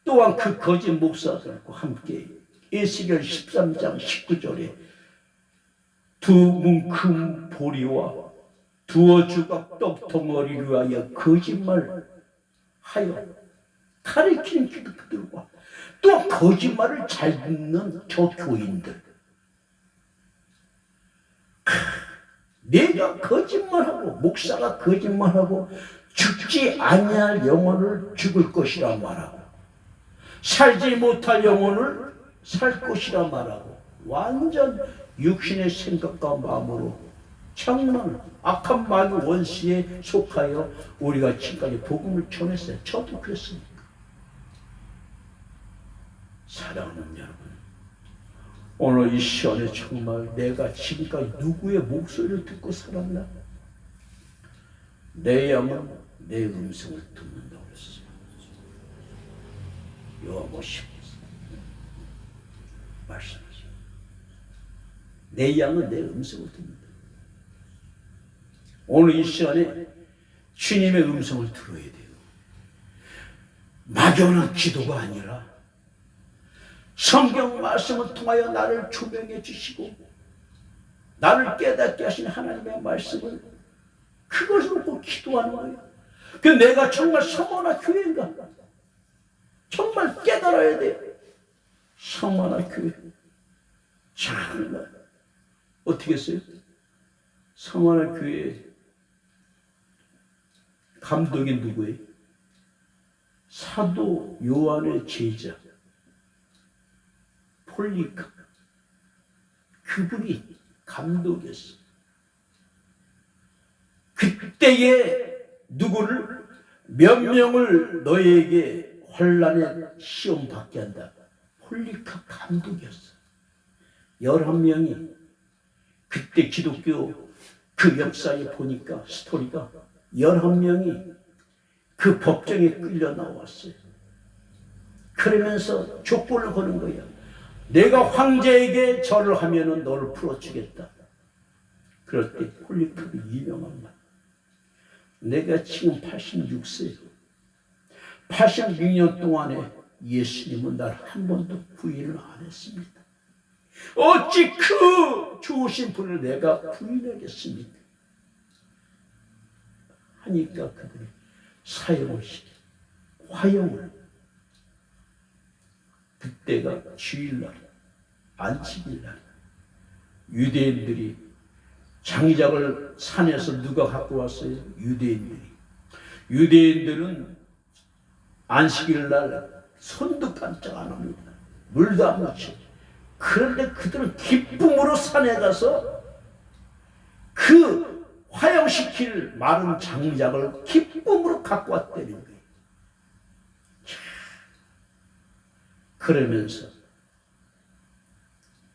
또한 그 거짓 목사들과 함께 에스겔 13장 19절에 두 뭉큼 보리와 두어 조각 떡덩어리를 위하여 거짓말하여 가르치는 기독교들과 또 거짓말을 잘 듣는 저 교인들. 내가 거짓말하고 목사가 거짓말하고 죽지 아니할 영혼을 죽을 것이라 말하고 살지 못할 영혼을 살 것이라 말하고 완전 육신의 생각과 마음으로 정말 악한 마귀 원수에 속하여 우리가 지금까지 복음을 전했어요. 저도 그랬으니까. 사랑하는 여러분, 오늘 이 시간에 정말 내가 지금까지 누구의 목소리를 듣고 살았나? 내 양은 내 음성을 듣는다고 그랬어요. 요한복음 15장 말씀하죠. 내 양은 내 음성을 듣는다. 오늘 이 시간에 주님의 음성을 들어야 돼요. 막연한 기도가 아니라 성경 말씀을 통하여 나를 조명해 주시고 나를 깨닫게 하신 하나님의 말씀을 그것을 놓고 기도하는 거예요. 그 내가 정말 성원아 교회인가? 정말 깨달아야 돼요. 성원아 교회. 정말 어떻게 했어요? 성원아 교회 감독이 누구예요? 사도 요한의 제자 폴리카. 그분이 감독이었어. 그때에 누구를 몇 명을 너에게 환난의 시험 받게 한다. 폴리카 감독이었어. 11명이 그때 기독교 그 역사에 보니까 스토리가 11명이 그 법정에 끌려 나왔어요. 그러면서 족보를 거는 거야. 내가 황제에게 절을 하면은 너를 풀어주겠다. 그럴 때 폴리카르 유명한 말. 내가 지금 86세예요. 86년 동안에 예수님은 날 한 번도 부인을 안 했습니다. 어찌 그 좋으신 분을 내가 부인하겠습니까? 하니까 그들이 사형을 시켜. 화형을. 그때가 주일날, 안식일날. 유대인들이 장작을 산에서 누가 갖고 왔어요? 유대인들이. 유대인들은 안식일날 손도 깜짝 안 합니다. 물도 안 마셔. 그런데 그들은 기쁨으로 산에 가서 그 화형시킬 마른 장작을 기쁨으로 갖고 왔다는 거예요. 그러면서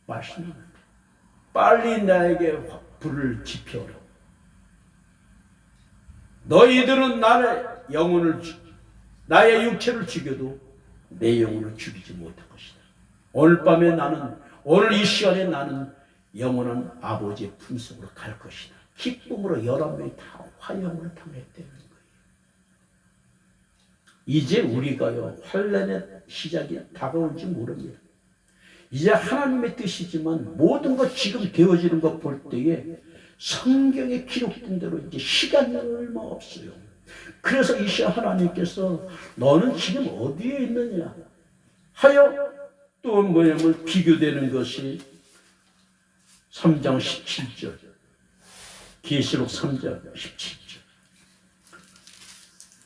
맛있는 거예요. 빨리 나에게 불을 지펴라. 너희들은 나의 영혼을 나의 육체를 죽여도 내 영혼을 죽이지 못할 것이다. 오늘 밤에 나는 오늘 이 시간에 나는 영원한 아버지의 품속으로 갈 것이다. 기쁨으로 11명이 다 화형을 당했다는 거예요. 이제 우리가요 환난의 시작이 다가올지 모릅니다. 이제 하나님의 뜻이지만 모든 것 지금 되어지는 것 볼 때에 성경에 기록된 대로 이제 시간이 얼마 없어요. 그래서 이 시간 하나님께서 너는 지금 어디에 있느냐 하여 또 뭐냐면 비교되는 것이 3장 17절 계시록 3장 17절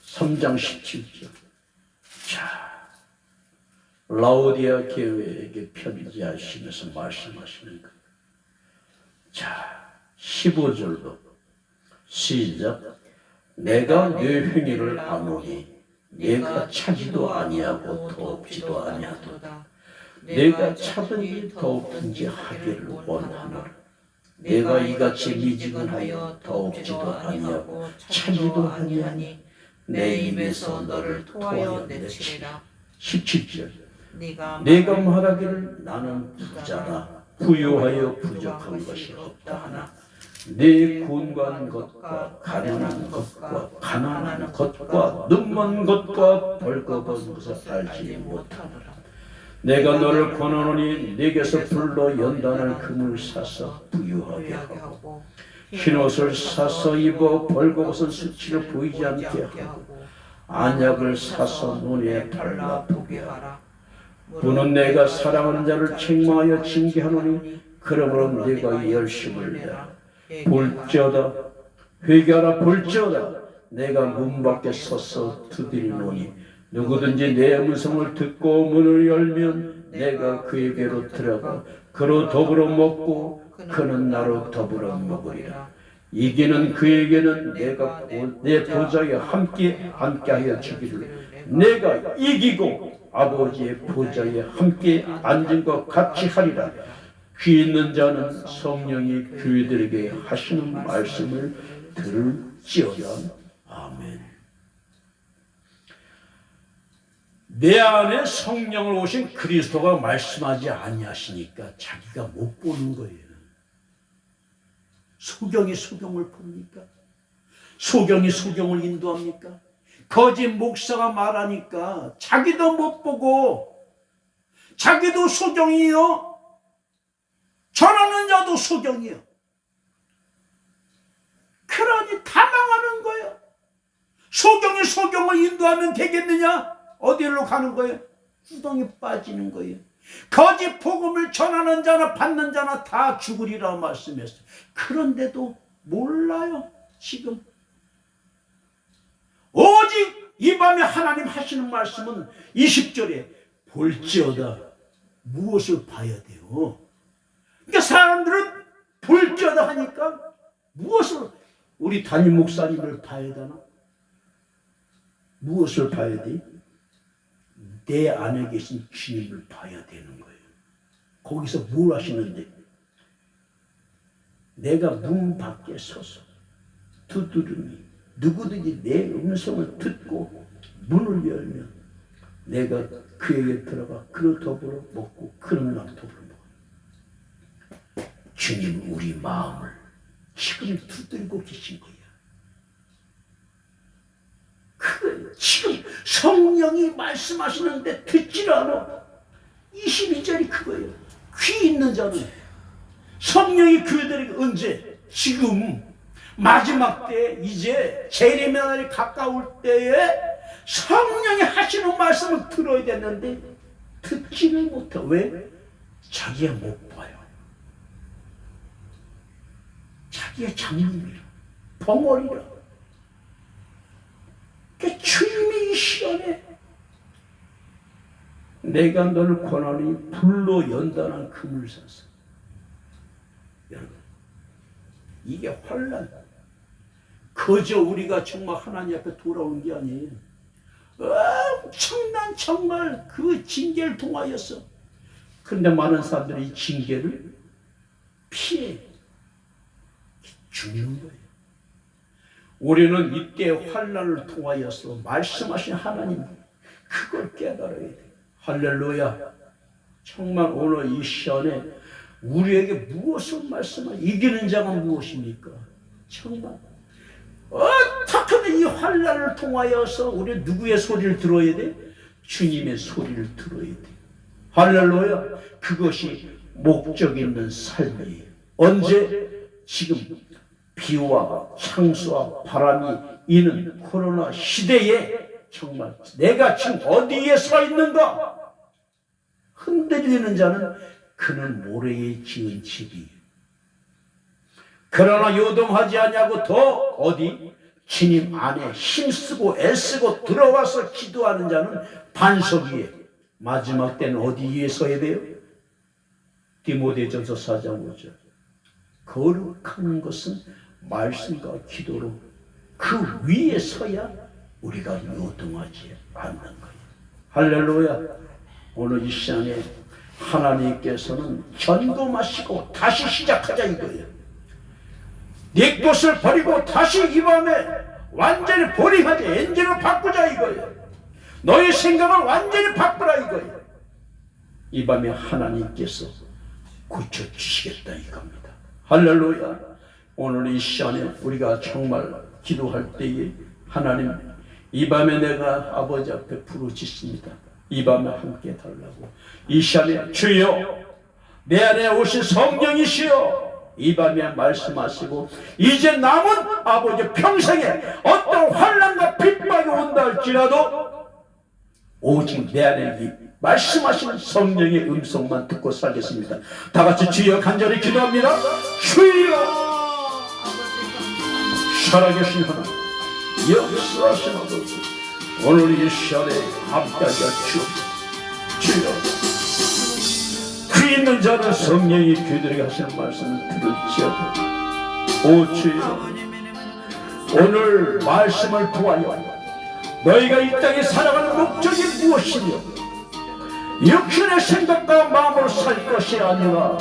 3장 17절 자 라오디아 교회에게 편지하시면서 말씀하시는 것. 자 15절로 시작 내가 네 행위를 아노니 내가 차지도 아니하고 더없지도 아니하도다. 내가 차든지 더없든지 하기를 원하노라. 내가 이같이 미지근하여 더없지도 아니하고 차지도 아니하니 내 입에서 너를 토하여 내치리라. 17절 내가 말하기를 나는 부자라 부유하여 부족한 것이 없다 하나 내 곤고한 것과 가련한 것과 가난한 것과 눈먼 것과 벌거벗은 것을 알지 못하노라. 내가 너를 권하노니 내게서 불로 연단할 금을 사서 부유하게 하고 흰옷을 사서 입어 벌거벗은 수치를 보이지 않게 하고 안약을 사서 눈에 발라 보게 하라. 부는 내가 사랑하는 자를 책망하여 징계하노니 그러므로 내가 열심을 내라. 볼지어다 회개하라. 볼지어다 내가 문 밖에 서서 두드리노니 누구든지 내 음성을 듣고 문을 열면 내가 그에게로 들어가 그로 더불어 먹고 그는 나로 더불어 먹으리라. 이기는 그에게는 내가 내 보좌에 함께 하여 주기를 내가 이기고 아버지의 보좌에 함께 앉은 것 같이 하리라. 귀 있는 자는 성령이 교회들에게 하시는 말씀을 들을지어다. 아멘. 내 안에 성령을 오신 그리스도가 말씀하지 아니하시니까 자기가 못 보는 거예요. 소경이 소경을 봅니까? 소경이 소경을 인도합니까? 거짓 목사가 말하니까 자기도 못 보고 자기도 소경이요. 전하는 자도 소경이요. 그러니 다 망하는 거예요. 소경이 소경을 인도하면 되겠느냐? 어디로 가는 거예요? 구덩이 빠지는 거예요. 거짓 복음을 전하는 자나 받는 자나 다 죽으리라 말씀했어요. 그런데도 몰라요. 지금 오직 이 밤에 하나님 하시는 말씀은 20절에 볼지어다. 무엇을 봐야 돼요? 그러니까 사람들은 볼지어다 하니까 무엇을 우리 담임 목사님을 봐야 되나? 무엇을 봐야 돼? 내 안에 계신 주님을 봐야 되는 거예요. 거기서 뭘 하시는데? 내가 문 밖에 서서 두드리니 누구든지 내 음성을 듣고 문을 열면 내가 그에게 들어가 그로 더불어 먹고 그는 나로 더불어 먹어. 주님 우리 마음을 지금 두드리고 계신 거야. 그 지금 성령이 말씀하시는데 듣질 않아. 22절이 그거예요. 귀 있는 자는 성령이 그들에게 언제? 지금 마지막 때 이제 재림의 날이 가까울 때에 성령이 하시는 말씀을 들어야 되는데 듣지를 못해. 왜? 자기가 못 봐요. 자기의 장님이라 벙어리라. 그 주님이 이 시간에 내가 너를 권하니 불로 연단한 금을 샀어. 여러분 이게 환난. 그저 우리가 정말 하나님 앞에 돌아온 게 아니에요. 엄청난 정말 그 징계를 통하였어. 그런데 많은 사람들이 이 징계를 피해 죽는 거예요. 우리는 이때 환난을 통하여서 말씀하신 하나님 그걸 깨달아야 돼. 할렐루야. 정말 오늘 이 시간에 우리에게 무엇을 말씀하냐? 이기는 자가 무엇입니까? 정말 어떻게든 이 환난을 통하여서 우리 누구의 소리를 들어야 돼? 주님의 소리를 들어야 돼. 할렐루야. 그것이 목적 있는 삶이에요. 언제? 지금 비와 창수와 바람이 이는 코로나 시대에 정말 내가 지금 어디에 서 있는가? 흔들리는 자는 그는 모래에 지은 집이에요. 그러나 요동하지 않냐고 더 어디? 주님 안에 힘쓰고 애쓰고 들어와서 기도하는 자는 반석 위에. 마지막 때는 어디 위에 서야 돼요? 디모데전서 4장 5절. 거룩한 것은 말씀과 기도로 그 위에 서야 우리가 요동하지 않는 거예요. 할렐루야. 오늘 이 시간에 하나님께서는 전도마시고 다시 시작하자 이거예요. 네 것을 버리고 다시 이 밤에 완전히 버리하자. 엔진을 바꾸자 이거예요. 너의 생각을 완전히 바꾸라 이거예요. 이 밤에 하나님께서 고쳐주시겠다 이겁니다. 할렐루야. 오늘 이 시간에 우리가 정말 기도할 때에 하나님 이 밤에 내가 아버지 앞에 부르짖습니다. 이 밤에 함께 달라고. 이 시간에 주여 내 안에 오신 성령이시여 이 밤에 말씀하시고 이제 남은 아버지 평생에 어떤 환난과 핍박이 온다 할지라도 오직 내 안에 말씀하시는 성령의 음성만 듣고 살겠습니다. 다 같이 주여 간절히 기도합니다. 주여 살아계신 하나님 역사하신 아버지 오늘 이 시간에 함께하여 주옵소서. 주여 귀 있는 자는 성령이 귀들에게 하시는 말씀을 들을지어다. 오 주여 오늘 말씀을 통하여 너희가 이 땅에 살아가는 목적이 무엇이며 육신의 생각과 마음으로 살 것이 아니라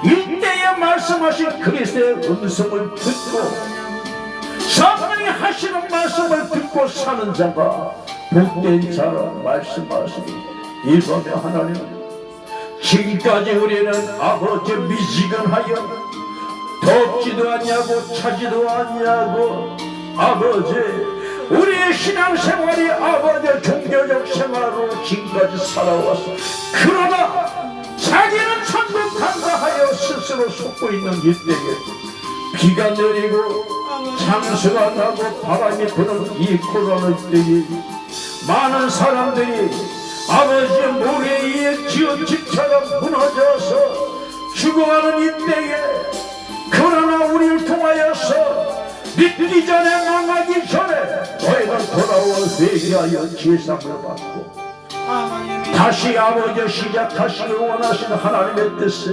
이때에 말씀하신 그리스도의 음성을 듣고 성령이 하시는 말씀을 듣고 사는 자가 복된 자라 말씀하시니 이 밤에 하나님 지금까지 우리는 아버지 미지근하여 덥지도 않냐고 차지도 않냐고 아버지 우리의 신앙생활이 아버지 종교적 생활로 지금까지 살아왔어. 그러나 자기는 천국 간다 하여 스스로 속고 있는 이때에 비가 내리고 장수가 나고 바람이 부는 이 코로나 때에 많은 사람들이 아버지의 모래 위에 지은 집처럼 무너져서 죽어가는 이때에 그러나 우리를 통하여서 믿기 전에 망하기 전에 너희가 돌아와 회개하여 제사를 받고 다시 아버지 시작하시길 원하시는 하나님의 뜻에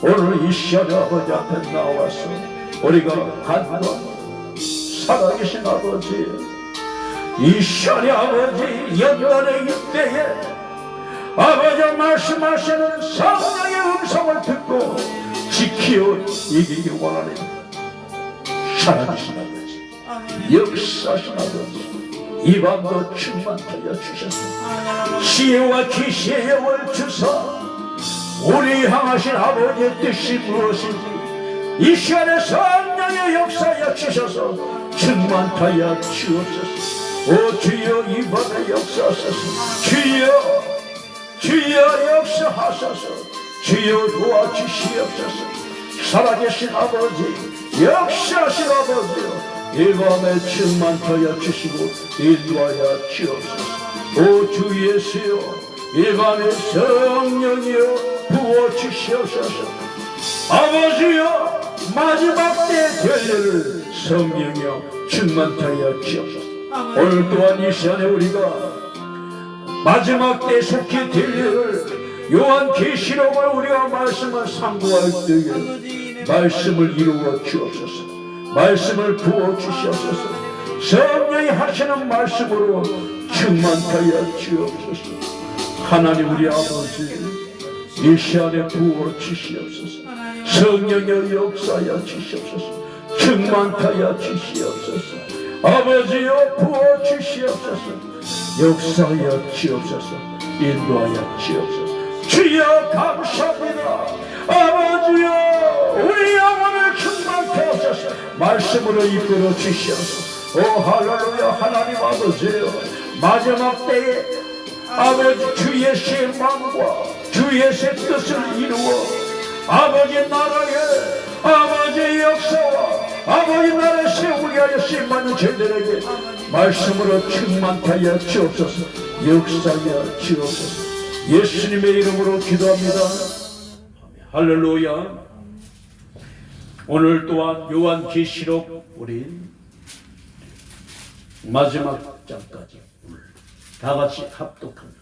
오늘 이 시간에 아버지 앞에 나와서 우리가 간구하고 살아계신 아버지 이 시간에 아버지 연단의 이때에 아버지 말씀하시는 성령의 음성을 듣고 지키 기어 이기길 원하네. 살아계신 아버지, 역사하신 아버지, 이 밤도 충만하여 주셔서 시와 기시의 영을 주사 우리 향하신 아버지의 뜻이 무엇인지 이 시간에 성령의 역사하여 주셔서 충만하여 주옵소서. 오 주여 이 밤에 역사하소서. 주여 주여 역사하소서. 주여 도와주시옵소서. 살아계신 아버지, 역사하신 아버지요, 이 밤에 충만하여 주시고 인도하여 주옵소서. 오 주 예수여, 이 밤에 성령이여 부어주시옵소서. 아버지여, 마지막 때 될 일을 성령이여 충만하여 주옵소서. 오늘 또한 이 시간에 우리가 마지막 때 속히 될 일을 요한계시록을 우리가 말씀을 상고할 때에 말씀을 이루어 주옵소서. 말씀을 부어 주시옵소서. 성령이 하시는 말씀으로 충만하여 주옵소서. 하나님 우리 아버지, 이 시간에 부어 주시옵소서. 성령의 역사하여 주시옵소서. 충만하여 주시옵소서. 아버지여 부어 주시옵소서. 역사하여 주옵소서. 인도하여 주옵소서. 주여 감사합니다. 아버지여 우리 영혼을 충만케 하소서. 말씀으로 이끌어 주시옵소서. 오 할렐루야. 하나님 아버지여, 마지막 때에 아버지 주 예수의 마음과 주 예수의 뜻을 이루어 아버지 나라의 아버지의 역사와 아버지 나라의 세우게 하여 쓰임받는 저희들에게 말씀으로 충만케 하여 주옵소서. 역사하여 주옵소서. 예수님의 이름으로 기도합니다. 할렐루야. 오늘 또한 요한계시록 우리 마지막 장까지 다 같이 합독합니다.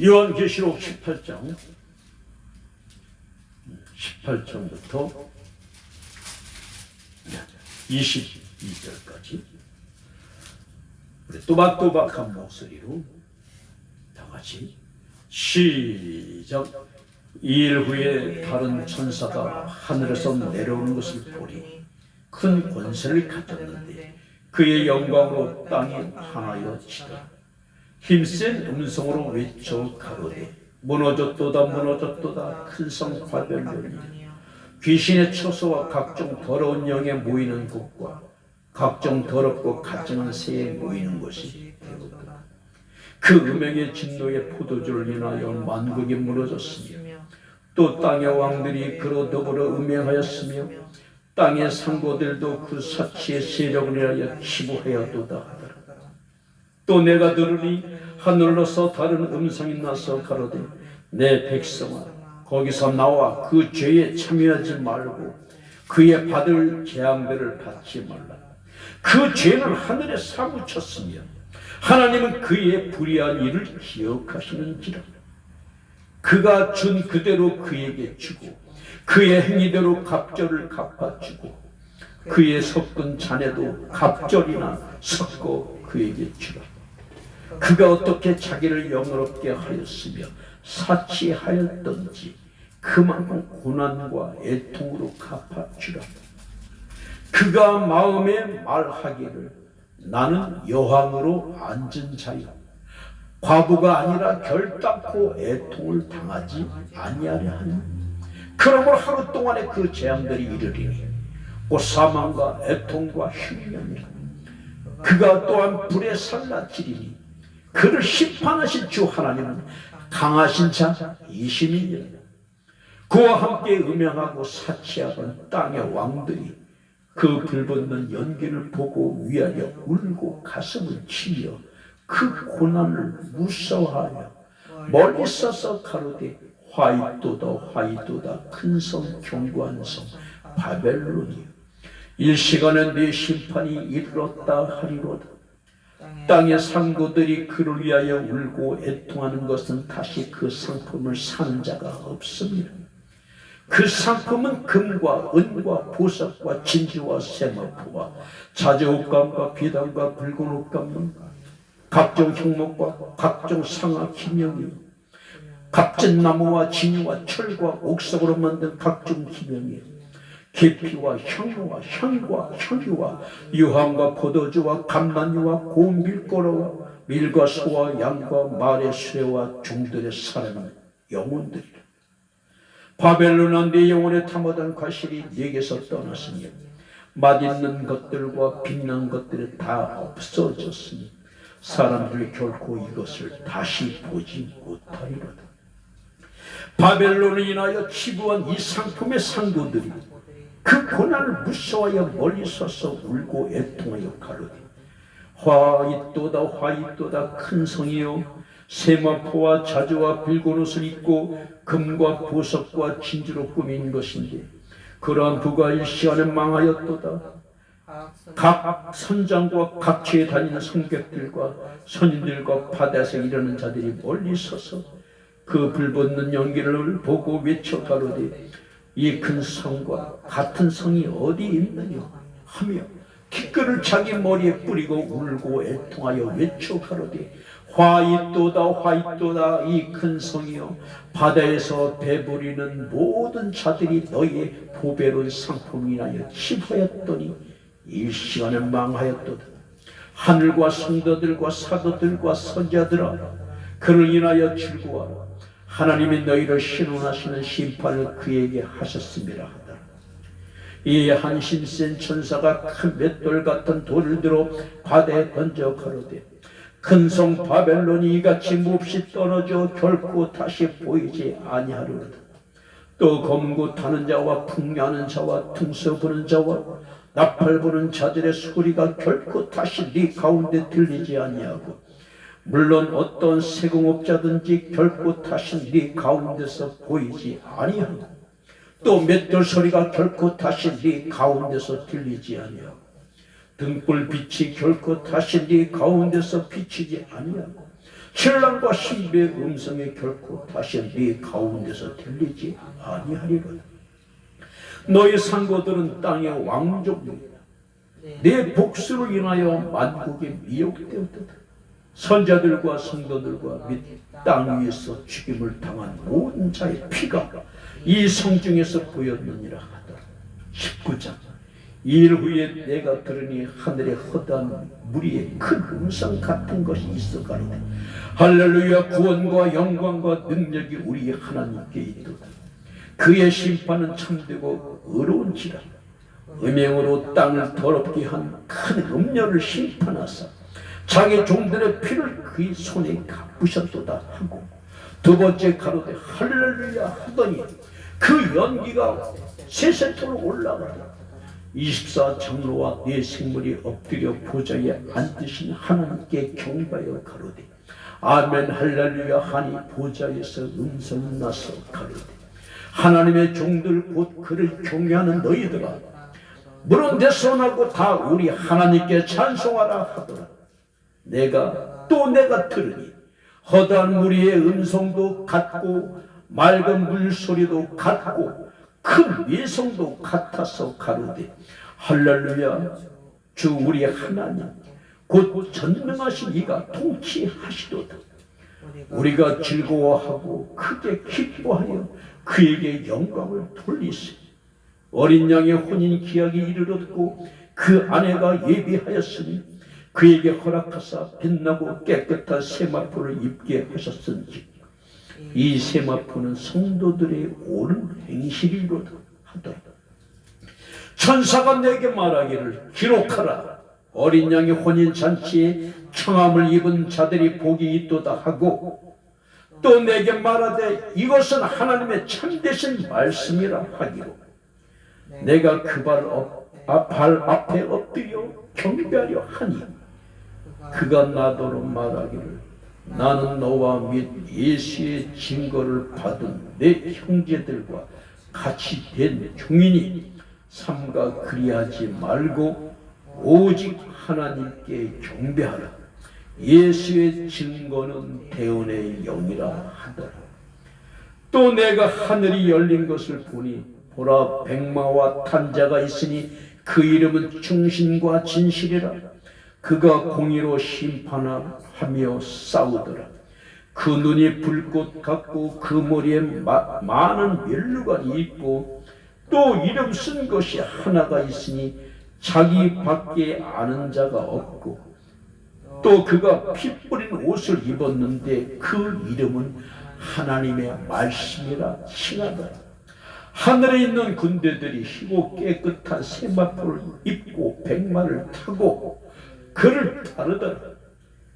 요한계시록 18장 18절부터 22절까지 우리 또박또박한 목소리로 다 같이 시작. 2일 후에 다른 천사가 하늘에서 내려오는 것을 보리. 큰 권세를 가졌는데 그의 영광으로 땅이 하나여 지다. 힘센 음성으로 외쳐 가로되 무너졌도다 무너졌도다 큰 성 바벨론이 귀신의 처소와 각종 더러운 영에 모이는 곳과 각종 더럽고 가증한 새에 모이는 곳이 되었다. 그 음행의 진노의 포도주를 인하여 만국이 무너졌으며 또 땅의 왕들이 그로 더불어 음행하였으며 땅의 상고들도 그 사치의 세력을 인하여 치부하여도다 하더라. 또 내가 들으니 하늘로서 다른 음성이 나서 가로되 내 백성아 거기서 나와 그 죄에 참여하지 말고 그의 받을 재앙들을 받지 말라. 그 죄는 하늘에 사무쳤으며 하나님은 그의 불의한 일을 기억하시는지라. 그가 준 그대로 그에게 주고 그의 행위대로 갑절을 갚아주고 그의 섞은 잔에도 갑절이나 섞어 그에게 주라. 그가 어떻게 자기를 영화롭게 하였으며 사치하였던지 그만큼 고난과 애통으로 갚아주라. 그가 마음에 말하기를 나는 여왕으로 앉은 자요 과부가 아니라 결단코 애통을 당하지 아니하려 하니 그러므로 하루 동안에 그 재앙들이 이르리니 곧 사망과 애통과 흉년이라. 그가 또한 불에 살라지리니 그를 심판하신 주 하나님은 강하신 자 이심이니라. 그와 함께 음행하고 사치하던 땅의 왕들이 그 불붙는 연기를 보고 위하여 울고 가슴을 치며 그 고난을 무서워하여 멀리 서서 가로되 화이도다 화이도다 큰 성 견고한 성 바벨론이여 일시간에 네 심판이 이르렀다 하리로다. 땅의 상고들이 그를 위하여 울고 애통하는 것은 다시 그 상품을 사는 자가 없습니다. 그 상품은 금과 은과 보석과 진주와 세마포와 자재옷감과 비단과 붉은 옷감과 각종 형목과 각종 상아 기명이요 값진 나무와 진유와 철과 옥석으로 만든 각종 기명에 계피와 향료와 향과 향유와 유황과 포도주와 감나무와 고운 밀가루와 밀과 소와 양과 말의 수레와 종들의 사랑하는 영혼들이라. 바벨론아, 네 영혼에 탐하던 과실이 네게서 떠났으니 맛있는 것들과 빛난 것들이 다 없어졌으니 사람들이 결코 이것을 다시 보지 못하리로다. 바벨론을 인하여 치부한 이 상품의 상도들이 그 고난을 무서워하여 멀리 서서 울고 애통하여 가로되, 화있도다 화있도다 큰 성이여, 세마포와 자주와 붉은 옷을 입고 금과 보석과 진주로 꾸민 것인데 그러한 부가 일시간에 망하였도다. 각 선장과 각지에 다니는 성객들과 선인들과 바다에서 일하는 자들이 멀리 서서 그 불붙는 연기를 보고 외쳐 가로되, 이 큰 성과 같은 성이 어디 있느냐 하며 티끌을 자기 머리에 뿌리고 울고 애통하여 외쳐 가로되, 화있도다 화있도다 이 큰 성이여, 바다에서 배부리는 모든 자들이 너희의 보배로운 상품이나여 치부하였더니 일시간에 망하였도다. 하늘과 성도들과 사도들과 선자들아, 그를 인하여 즐거워하라. 하나님이 너희를 신원하시는 심판을 그에게 하셨음이라 하더라. 이 한심센 천사가 큰 맷돌 같은 돌을 들어 바다에 던져 가로되, 큰 성 바벨론이 이같이 몹시 떨어져 결코 다시 보이지 아니하리로다. 또 검고 타는 자와 풍류하는 자와 퉁서 부는 자와 나팔 부는 자들의 소리가 결코 다시 네 가운데 들리지 아니하고, 물론 어떤 세공업자든지 결코 다시 네 가운데서 보이지 아니하고, 또 맷돌 소리가 결코 다시 네 가운데서 들리지 아니하고, 등불빛이 결코 다시 네 가운데서 비치지 아니하고, 신랑과 신부의 음성이 결코 다시 네 가운데서 들리지 아니하리로다. 너희 상고들은 땅의 왕족이다. 내 복수로 인하여 만국에 미혹되었다. 선자들과 성도들과 및 땅 위에서 죽임을 당한 모든 자의 피가 이 성중에서 보였느니라 하더라. 19장. 이일 후에 내가 들으니 하늘에 허다한 무리의 큰 음성 같은 것이 있어 가로되, 할렐루야, 구원과 영광과 능력이 우리 하나님께 있도다. 그의 심판은 참되고 의로운지라. 음행으로 땅을 더럽게 한 큰 음녀를 심판하사 자기 종들의 피를 그의 손에 갚으셨도다 하고, 두 번째 가로되 할렐루야 하더니 그 연기가 세세토록 올라가더라. 24장로와 네 생물이 엎드려 보좌에 앉으신 하나님께 경배하여 가로되, 아멘 할렐루야 하니 보좌에서 음성이 나서 가로되, 하나님의 종들 곧 그를 경외하는 너희들아, 물은 내 손하고 다 우리 하나님께 찬송하라 하더라. 내가 들으니 허다한 무리의 음성도 같고 맑은 물소리도 같고 큰 외성도 같아서 가로되, 할렐루야, 주 우리 하나님 곧 전능하신 이가 통치하시도다. 우리가 즐거워하고 크게 기뻐하여 그에게 영광을 돌리세. 어린 양의 혼인 기약이 이르렀고 그 아내가 예비하였으니 그에게 허락하사 빛나고 깨끗한 세마포를 입게 하셨은지, 이 세마포는 성도들의 옳은 행실이로다 하더라. 천사가 내게 말하기를, 기록하라. 어린 양의 혼인 잔치에 청함을 입은 자들이 복이 있도다 하고, 또 내게 말하되 이것은 하나님의 참되신 말씀이라 하기로, 내가 그 발 앞에 엎드려 경배하려 하니 그가 나더러 말하기를, 나는 너와 및 예수의 증거를 받은 내 형제들과 같이 된 종이니 삼가 그리하지 말고 오직 하나님께 경배하라. 예수의 증거는 대언의 영이라 하더라. 또 내가 하늘이 열린 것을 보니 보라, 백마와 탄자가 있으니 그 이름은 충신과 진실이라. 그가 공의로 심판하며 싸우더라. 그 눈이 불꽃 같고 그 머리에 많은 면류관이 있고 또 이름 쓴 것이 하나가 있으니 자기밖에 아는 자가 없고 또 그가 피 뿌린 옷을 입었는데 그 이름은 하나님의 말씀이라 칭하더라. 하늘에 있는 군대들이 희고 깨끗한 세마포를 입고 백마를 타고 그를 따르더라.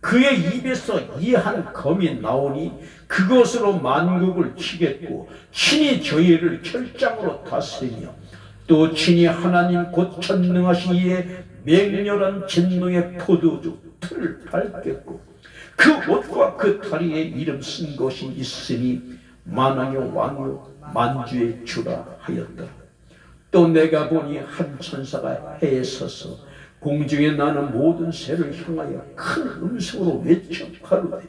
그의 입에서 이 한 검이 나오니 그것으로 만국을 치겠고 친히 저희를 철장으로 다스리며 또 친히 하나님 곧 전능하신 이의 맹렬한 진노의 포도주 틀을 밟겠고 그 옷과 그 다리에 이름 쓴 것이 있으니 만왕의 왕이요 만주의 주라 하였더라. 또 내가 보니 한 천사가 해에 서서 공중에 나는 모든 새를 향하여 큰 음성으로 외쳐 가로되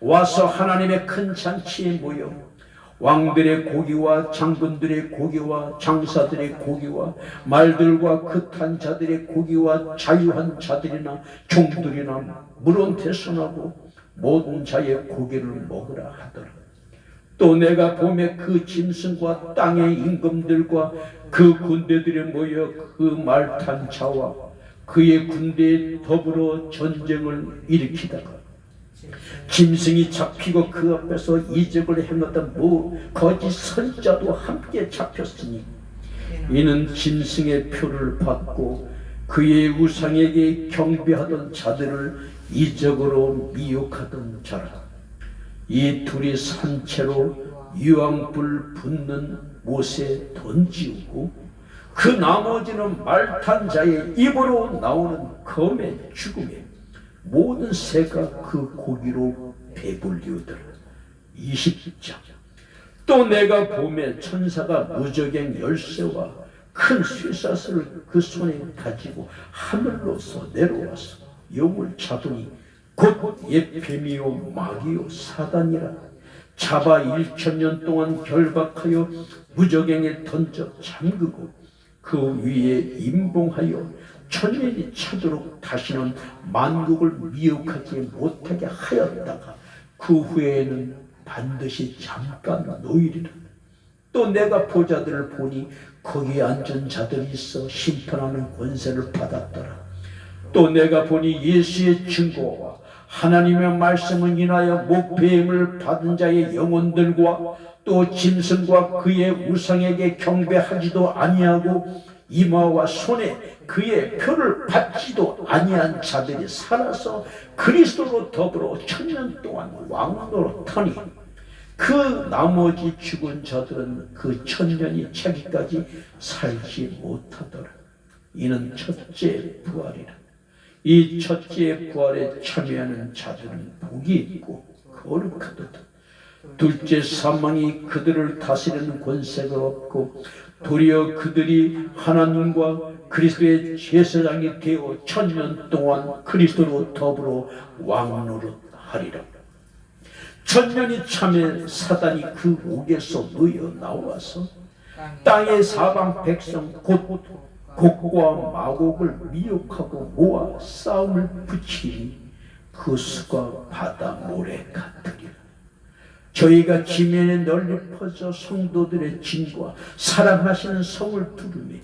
와서 하나님의 큰 잔치에 모여 왕들의 고기와 장군들의 고기와 장사들의 고기와 말들과 그 탄 자들의 고기와 자유한 자들이나 종들이나 물은 대선하고 모든 자의 고기를 먹으라 하더라. 또 내가 봄에 그 짐승과 땅의 임금들과 그 군대들이 모여 그 말 탄 자와 그의 군대에 더불어 전쟁을 일으키다가 짐승이 잡히고 그 앞에서 이적을 행하던 거짓 선지자도 함께 잡혔으니 이는 짐승의 표를 받고 그의 우상에게 경배하던 자들을 이적으로 미혹하던 자라. 이 둘이 산채로 유황불 붙는 못에 던지우고 그 나머지는 말탄 자의 입으로 나오는 검의 죽음에 모든 새가 그 고기로 배불리우더라. 20장. 또 내가 봄에 천사가 무저갱 열쇠와 큰 쇠사슬을 그 손에 가지고 하늘로서 내려와서 용을 잡으니 곧 옛뱀이요 마귀요 사단이라. 잡아 1000년 동안 결박하여 무저갱에 던져 잠그고 그 위에 임봉하여 천년이 차도록 다시는 만국을 미혹하지 못하게 하였다가 그 후에는 반드시 잠깐 노이리라. 또 내가 보자들을 보니 거기에 앉은 자들이 있어 심판하는 권세를 받았더라. 또 내가 보니 예수의 증거와 하나님의 말씀을 인하여 목배임을 받은 자의 영혼들과 또 짐승과 그의 우상에게 경배하지도 아니하고 이마와 손에 그의 표를 받지도 아니한 자들이 살아서 그리스도로 더불어 1000년 동안 왕노로 타니 그 나머지 죽은 자들은 그 1000년이 차기까지 살지 못하더라. 이는 첫째 부활이라. 이 첫째 부활에 참여하는 자들은 복이 있고 거룩하도다. 둘째 사망이 그들을 다스리는 권세가 없고 도리어 그들이 하나님과 그리스도의 제사장이 되어 1000년 동안 그리스도로 더불어 왕노릇하리라. 1000년이 참에 사단이 그 옥에서 놓여 나와서 땅의 사방 백성 곧 곡과 마곡을 미혹하고 모아 싸움을 붙이니 그 수가 바다 모래 같으리라. 저희가 지면에 널리 퍼져 성도들의 진과 사랑하시는 성을 두르며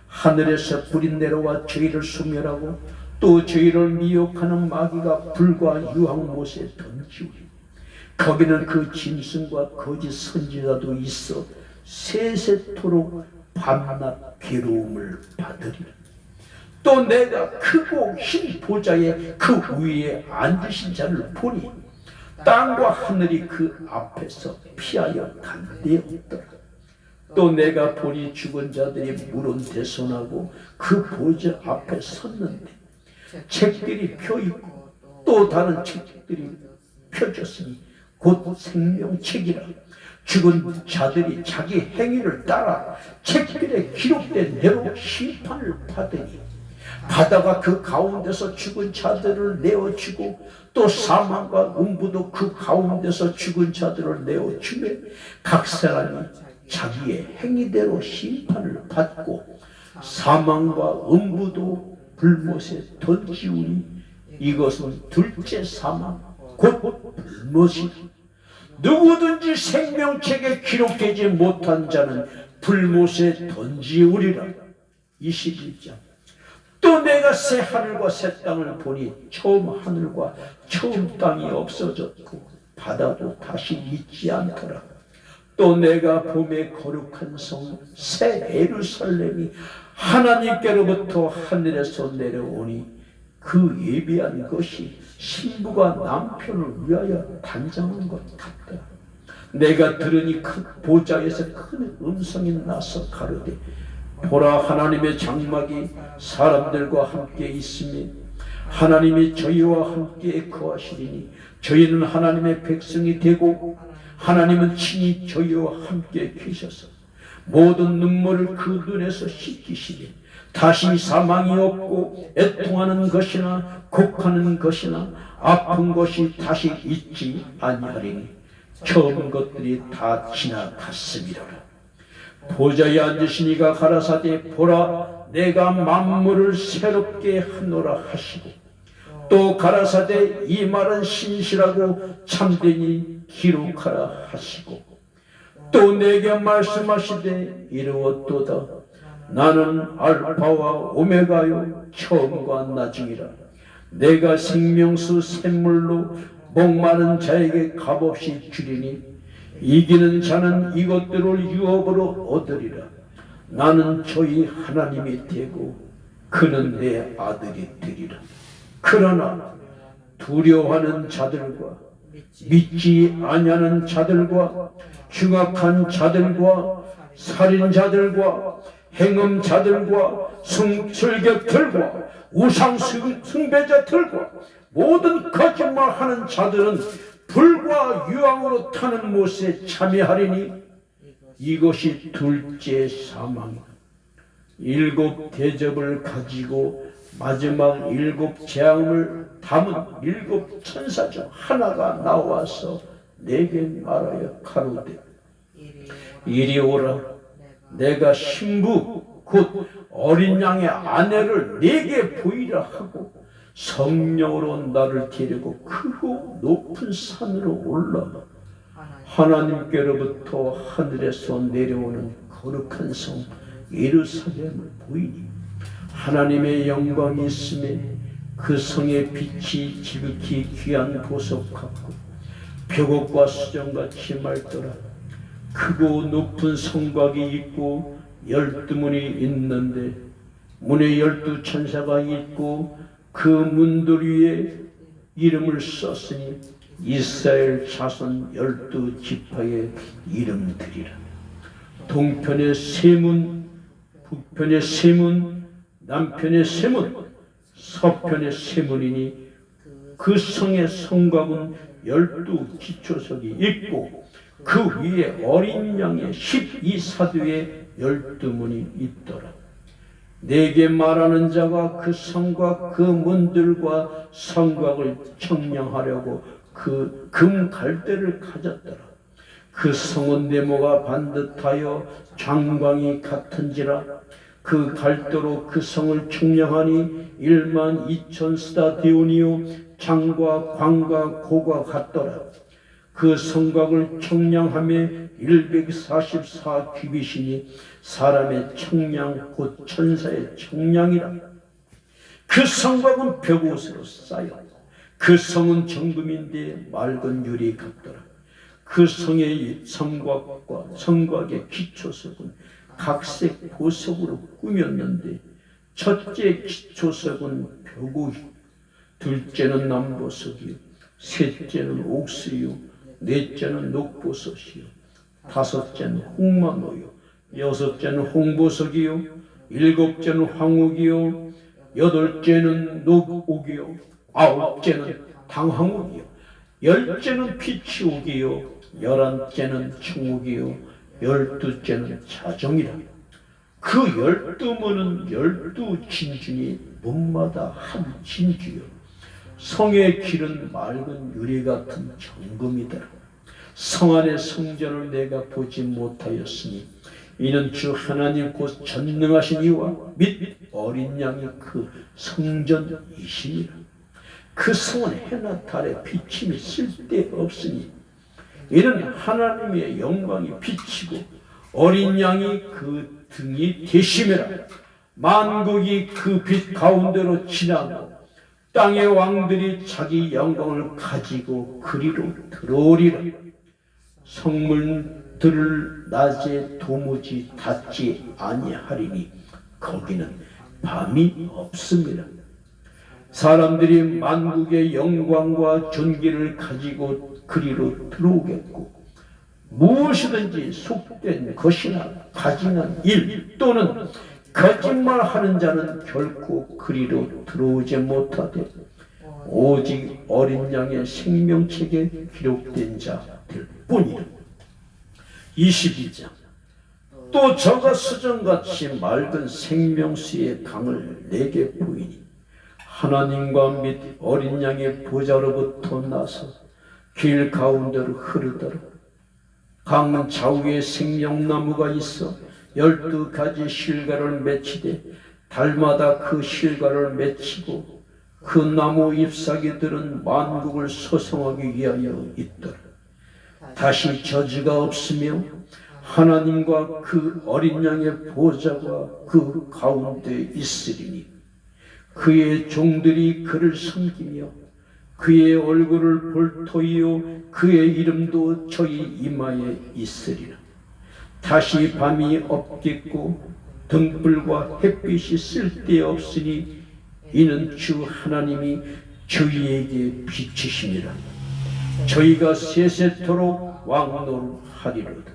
하늘에서 불이 내려와 저희를 소멸하고 또 저희를 미혹하는 마귀가 불과 유황못에 던지우니 거기는 그 짐승과 거짓 선지자도 있어 세세토록 밤낮 괴로움을 받으리라. 또 내가 크고 흰 보좌에 그 위에 앉으신 자를 보니 땅과 하늘이 그 앞에서 피하여 간데 없더라. 또 내가 보니 죽은 자들이 물은 대손하고 그 보좌 앞에 섰는데 책들이 펴있고 또 다른 책들이 펴졌으니 곧 생명책이라. 죽은 자들이 자기 행위를 따라 책들에 기록된 대로 심판을 받으니 바다가 그 가운데서 죽은 자들을 내어주고 또 사망과 음부도 그 가운데서 죽은 자들을 내어주며 각 사람이 자기의 행위대로 심판을 받고 사망과 음부도 불못에 던지우니 이것은 둘째 사망 곧 불못이 누구든지 생명책에 기록되지 못한 자는 불못에 던지우리라. 21장. 또 내가 새 하늘과 새 땅을 보니 처음 하늘과 처음 땅이 없어졌고 바다도 다시 있지 않더라. 또 내가 봄에 거룩한 성 새 예루살렘이 하나님께로부터 하늘에서 내려오니 그 예비한 것이 신부가 남편을 위하여 단장한 것 같다. 내가 들으니 큰 보좌에서 큰 음성이 나서 가로되 보라, 하나님의 장막이 사람들과 함께 있으니 하나님이 저희와 함께 거하시리니 저희는 하나님의 백성이 되고 하나님은 친히 저희와 함께 계셔서 모든 눈물을 그 눈에서 씻기시니 다시 사망이 없고 애통하는 것이나 곡하는 것이나 아픈 것이 다시 있지 아니하리니 처음 것들이 다 지나갔음이로라. 보좌에 앉으시니가 가라사대 보라, 내가 만물을 새롭게 하노라 하시고 또 가라사대 이 말은 신실하고 참되니 기록하라 하시고 또 내게 말씀하시되 이루었도다. 나는 알파와 오메가요 처음과 나중이라. 내가 생명수 샘물로 목마른 자에게 값없이 주리니 이기는 자는 이것들을 유업으로 얻으리라. 나는 저희 하나님이 되고 그는 내 아들이 되리라. 그러나 두려워하는 자들과 믿지 아니하는 자들과 흉악한 자들과 살인자들과 행음자들과 술객들과 우상 숭배자들과 모든 거짓말하는 자들은 불과 유황으로 타는 못에 참여하리니 이것이 둘째 사망이다. 일곱 대접을 가지고 마지막 일곱 재앙을 담은 일곱 천사 중 하나가 나와서 내게 말하여 가로되 이리 오라. 내가 신부 곧 어린 양의 아내를 내게 보이라 하고 성령으로 나를 데리고 크고 높은 산으로 올라가 하나님께로부터 하늘에서 내려오는 거룩한 성 예루살렘을 보이니 하나님의 영광이 있음에 그 성의 빛이 지극히 귀한 보석 같고 벽옥과 수정같이 맑더라. 크고 높은 성곽이 있고 12문이 있는데 문에 12천사가 있고 그 문들 위에 이름을 썼으니 이스라엘 자손 12지파의 이름들이라. 동편의 세 문, 북편의 세 문, 남편의 세 문, 서편의 세 문이니 그 성의 성곽은 12기초석이 있고 그 위에 어린 양의 12사도의 12문이 있더라. 내게 말하는 자가 그 성곽 그 문들과 성곽을 청량하려고 그 금갈대를 가졌더라. 그 성은 네모가 반듯하여 장광이 같은지라. 그 갈대로 그 성을 청량하니 12,000스다 데오니요 장과 광과 고가 같더라. 그 성곽을 청량함에 144규빗이니 사람의 청량 곧 천사의 청량이라. 그 성곽은 벽옷으로 쌓였고 그 성은 정금인데 맑은 유리 같더라. 그 성의 성곽과 성곽의 기초석은 각색 보석으로 꾸몄는데 첫째 기초석은 벽옷이요, 둘째는 남보석이요, 셋째는 옥수요, 넷째는 녹보석이요, 다섯째는 홍마노요, 여섯째는 홍보석이요, 일곱째는 황옥이요, 여덟째는 녹옥이요, 아홉째는 당황옥이요, 열째는 피치옥이요, 11째는 청옥이요, 12째는 자정이라. 그 12문은 12진주니 문마다 한 진주요. 성의 길은 맑은 유리 같은 정금이더라. 성 안의 성전을 내가 보지 못하였으니 이는 주 하나님 곧 전능하신 이와 및 어린 양이 그 성전이시니라. 그 성은 해나 달에 비침이 쓸데없으니 이는 하나님의 영광이 비치고 어린 양이 그 등이 되심이라. 만국이 그 빛 가운데로 지나고 땅의 왕들이 자기 영광을 가지고 그리로 들어오리라. 성문들을 낮에 도무지 닫지 아니하리니 거기는 밤이 없습니다. 사람들이 만국의 영광과 존귀를 가지고 그리로 들어오겠고 무엇이든지 속된 것이나 가증한 일 또는 거짓말하는 자는 결코 그리로 들어오지 못하되 오직 어린 양의 생명책에 기록된 자들 뿐이라. 22장. 또 저가 수정같이 맑은 생명수의 강을 내게 보이니 하나님과 및 어린 양의 보좌로부터 나서 길 가운데로 흐르더라. 강 좌우에 생명나무가 있어 12가지 실과를 맺히되 달마다 그 실과를 맺히고 그 나무 잎사귀들은 만국을 소성하기 위하여 있더라. 다시 저주가 없으며 하나님과 그 어린 양의 보좌가 그 가운데 있으리니 그의 종들이 그를 섬기며 그의 얼굴을 볼 터이요 그의 이름도 저희 이마에 있으리라. 다시 밤이 없겠고 등불과 햇빛이 쓸데없으니 이는 주 하나님이 저희에게 비치심이라. 저희가 세세토록 왕노하리로다.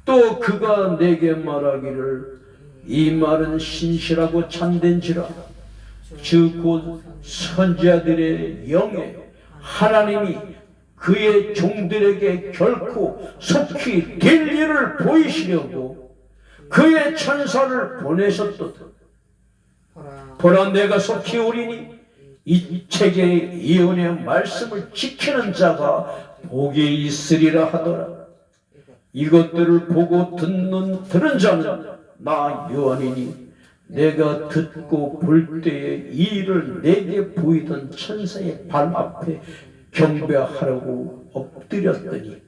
또 그가 내게 말하기를 이 말은 신실하고 참된지라. 주 곧 선지자들의 영에 하나님이 그의 종들에게 결코 속히 될 일을 보이시려고 그의 천사를 보내셨도다. 보라 내가 속히 오리니 이 책의 예언의 말씀을 지키는 자가 복이 있으리라 하더라. 이것들을 보고 들은 자는 나 요한이니 내가 듣고 볼 때에 이 일을 내게 보이던 천사의 발 앞에 경배하라고 엎드렸더니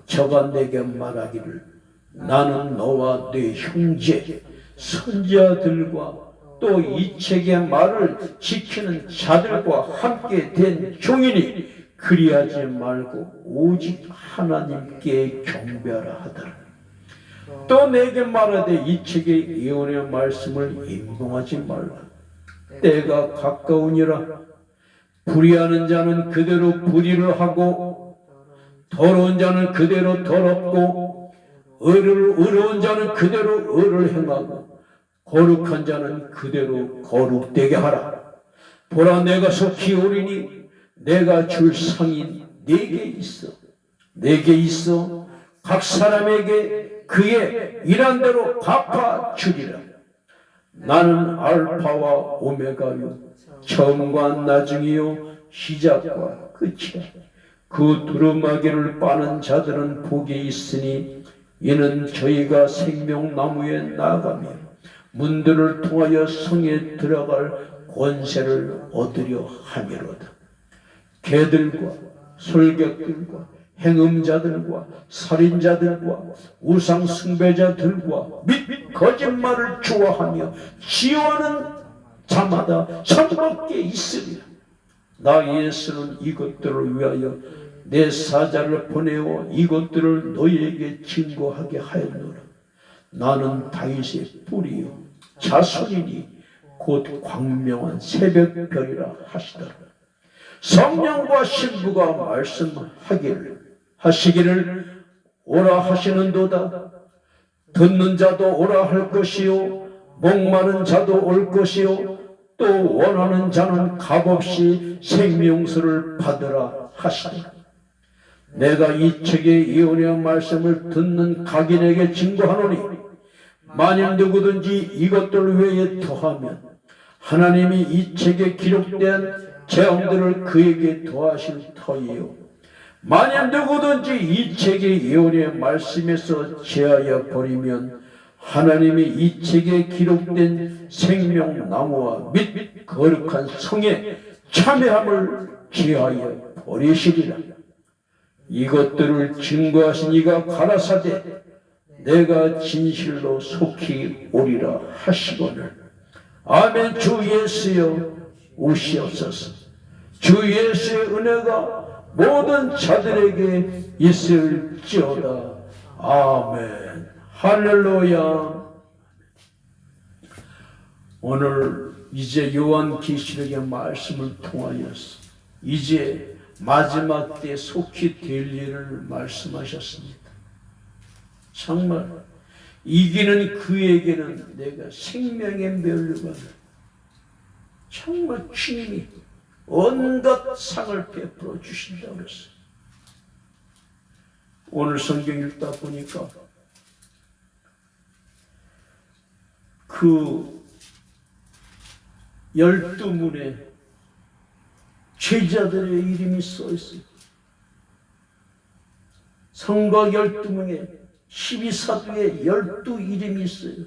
저가 내게 말하기를 나는 너와 네 형제 선지자들과 또 이 책의 말을 지키는 자들과 함께 된 종이니 그리하지 말고 오직 하나님께 경배하라 하더라. 또 내게 말하되 이 책의 예언의 말씀을 임봉하지 말라. 때가 가까우니라. 불의하는 자는 그대로 불의를 하고 더러운 자는 그대로 더럽고 의로운 자는 그대로 의를 행하고 거룩한 자는 그대로 거룩되게 하라. 보라 내가 속히 오리니 내가 줄 상이 내게 있어 각 사람에게 그의 일한 대로 갚아 주리라. 나는 알파와 오메가요 처음과 나중이요 시작과 끝이라. 그 두루마기를 빠는 자들은 복이 있으니 이는 저희가 생명나무에 나가며 문들을 통하여 성에 들어갈 권세를 얻으려 함이로다. 개들과 솔격들과 행음자들과 살인자들과 우상 숭배자들과 및 거짓말을 좋아하며 지어하는 자마다 천밖에 있으리라. 나 예수는 이것들을 위하여 내 사자를 보내어 이것들을 너희에게 증거하게 하였노라. 나는 다윗의 뿌리요 자손이니 곧 광명한 새벽별이라 하시더라. 성령과 신부가 말씀하시기를 오라 하시는도다. 듣는 자도 오라 할 것이요 목마른 자도 올 것이요 또 원하는 자는 값없이 생명수를 받으라 하시더라. 내가 이 책의 예언의 말씀을 듣는 각인에게 증거하노니 만일 누구든지 이것들 외에 더하면 하나님이 이 책에 기록된 재앙들을 그에게 더하실 터이요 만일 누구든지 이 책의 예언의 말씀에서 제하여 버리면 하나님이 이 책에 기록된 생명나무와 및 거룩한 성에 참여함을 제하여 버리시리라. 이것들을 증거하신 이가 가라사대 내가 진실로 속히 오리라 하시거늘. 아멘. 주 예수여 오시옵소서. 주 예수의 은혜가 모든 자들에게 있을지어다. 아멘. 할렐루야. 오늘 이제 요한계시록의 말씀을 통하여서 이제 마지막 때 속히 될 일을 말씀하셨습니다. 정말 이기는 그에게는 내가 생명의 멸류관을, 정말 주님이 온갖 상을 베풀어 주신다고 그랬어요. 오늘 성경 읽다 보니까 그 12문에 제자들의 이름이 써 있어요. 성곽 12문에 12사도의 12 이름이 있어요.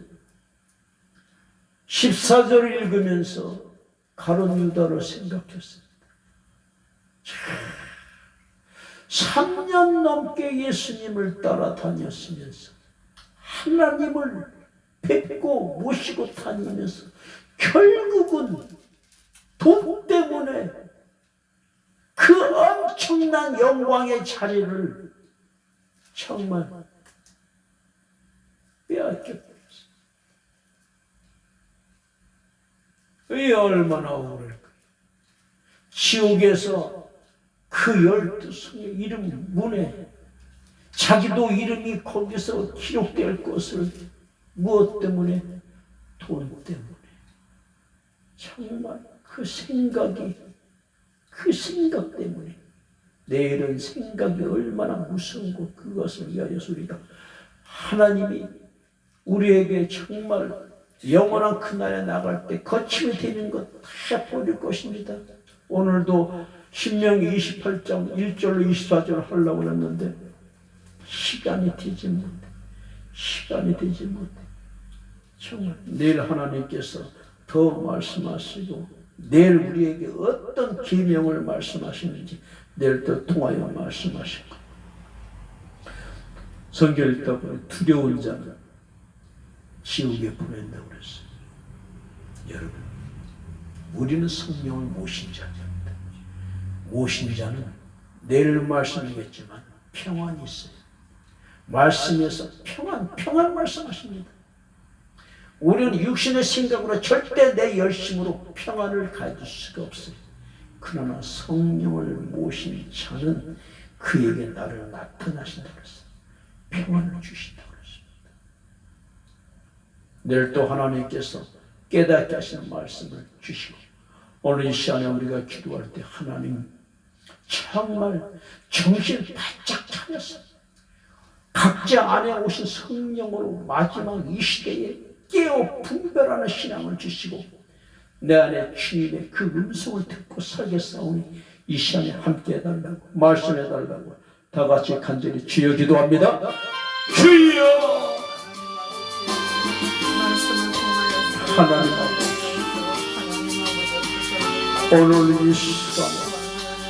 14절을 읽으면서 가룟 유다로 생각했습니다. 3년 넘게 예수님을 따라다녔으면서 하나님을 뵙고 모시고 다니면서 결국은 돈 때문에 그 엄청난 영광의 자리를 정말 빼앗겨버렸어요. 이 얼마나 억울할까요? 지옥에서 그 12성의 이름 문에 자기도 이름이 거기서 기록될 것을 무엇 때문에? 돈 때문에. 정말 그 생각 때문에 내일은 생각이 얼마나 무서운 것, 그것을 위하여서 우리가 하나님이 우리에게 정말 영원한 그날에 나갈 때 거침이 되는 것 다 버릴 것입니다. 오늘도 신명기 28장 1절로 24절 하려고 했는데 시간이 되지 못해. 정말 내일 하나님께서 더 말씀하시고 내일 우리에게 어떤 계명을 말씀하시는지 내일 또 통하여 말씀하실 거예요. 성경 읽다 보니 두려운 자는 지옥에 보낸다고 그랬어요. 여러분, 우리는 성령을 모신 자입니다. 모신 자는 내일 말씀이겠지만 평안이 있어요. 말씀에서 평안 말씀하십니다. 우리는 육신의 생각으로 절대 내 열심으로 평안을 가질 수가 없어요. 그러나 성령을 모신 자는 그에게 나를 나타나신다고 했어요. 평안을 주신다고 했습니다. 내일 또 하나님께서 깨닫게 하시는 말씀을 주시고 오늘 이 시간에 우리가 기도할 때 하나님 정말 정신 바짝 차려서 각자 안에 오신 성령으로 마지막 이 시대에 깨어 분별하는 신앙을 주시고 내 안에 주님의 그 음성을 듣고 살겠사오니 이 시간에 함께 해달라고 말씀해달라고 다 같이 간절히 주여 기도합니다. 주여 하나님 오늘 이 시간에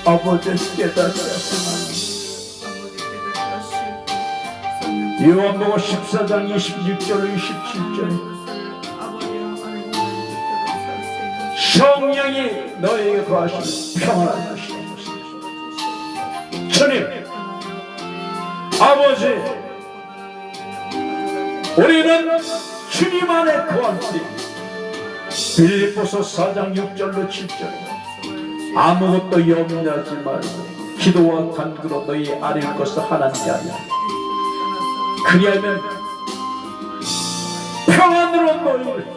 아버지를 깨닫게 하시나니 요한복음 14장 26절 27절 성령이 너에게 거하시는 평안한 것이라고 주님 아버지 우리는 주님 안에 거할 때 빌립보서 4장 6절로 7절 아무것도 염려하지 말고 기도와 간구로 너희 아릴 것을 하나님께 하냐 그리하면 평안으로 너희를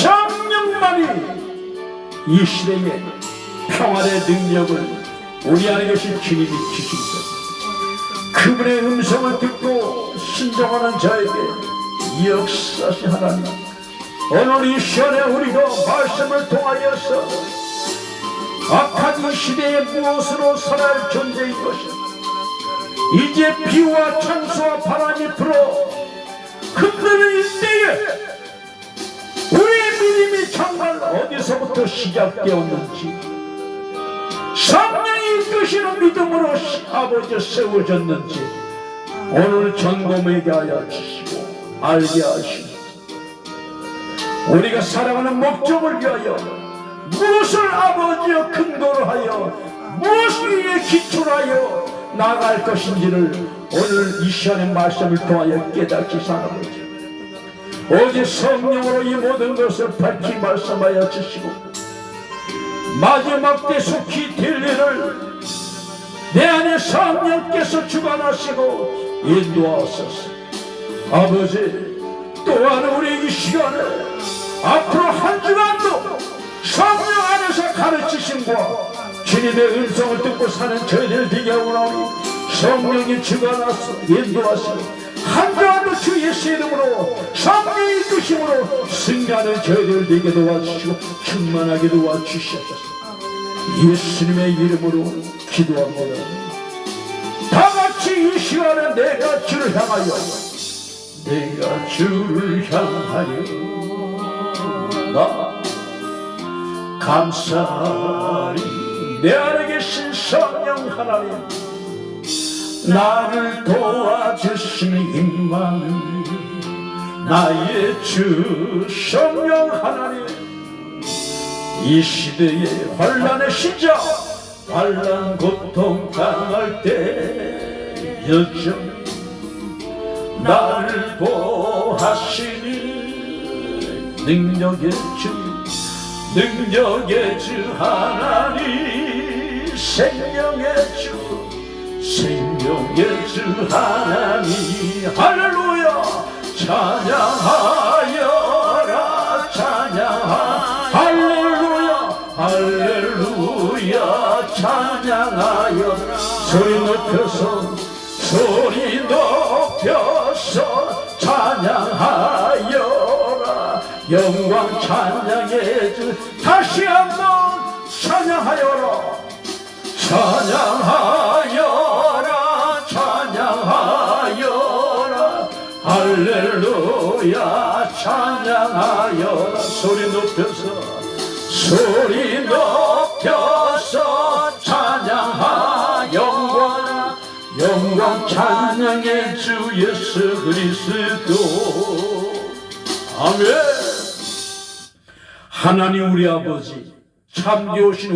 성령만이 이 시대에 평안의 능력을 우리 안에 계신 주님이 주시옵소서. 그분의 음성을 듣고 신정하는 자에게 역사하신 하나님 오늘 이 시간에 우리가 말씀을 통하여서 악한 이 시대에 무엇으로 살아야 할 존재인 것이다. 이제 비와 창수와 바람이 불어 흔드는 이때에 우리의 믿음이 정말 어디서부터 시작되었는지 성령이 이끄시는 믿음으로 아버지 세워졌는지 오늘 전공에게 하여 주시고 알게 하시고 우리가 살아가는 목적을 위하여 무엇을 아버지여 근거로 하여 무엇을 위해 기초로 하여 나아갈 것인지를 오늘 이 시간의 말씀을 통하여 깨닫기 사랑합니다. 오직 성령으로 이 모든 것을 밝히 말씀하여 주시고 마지막 때 속히 될 일을 내 안에 성령께서 주관하시고 인도하소서. 아버지 또한 우리 이 시간에 앞으로 한 주간도 성령 안에서 가르치심과 주님의 음성을 듣고 사는 저희들 되게 하오나니 성령이 주관하시고 인도하시고 한 주간도 주 예수의 이름으로 성령의 이끄심으로 승리하는 저희들 되게 도와주시고 충만하게 도와주시옵소서. 예수님의 이름으로 기도합니다. 다같이 이 시간에 내가 주를 향하여 나 감사하리. 내 안에 계신 성령 하나님 나를 도와주시는 임마누엘 나의 주 성령 하나님 이 시대의 환난의 시작 환난 고통 당할 때 여전히 나를 보호하시는 능력의 주 하나님 생명의 주 하나님 할렐루야 찬양하여라 할렐루야 찬양하여라 소리 높여서 찬양하여라 영광 찬양의 주 다시 한번 찬양하여라 할렐루야 찬양하여라 소리 높여서 찬양하 영광 찬양의 주 예수 그리스도 아멘. 하나님 우리 아버지 참 좋으신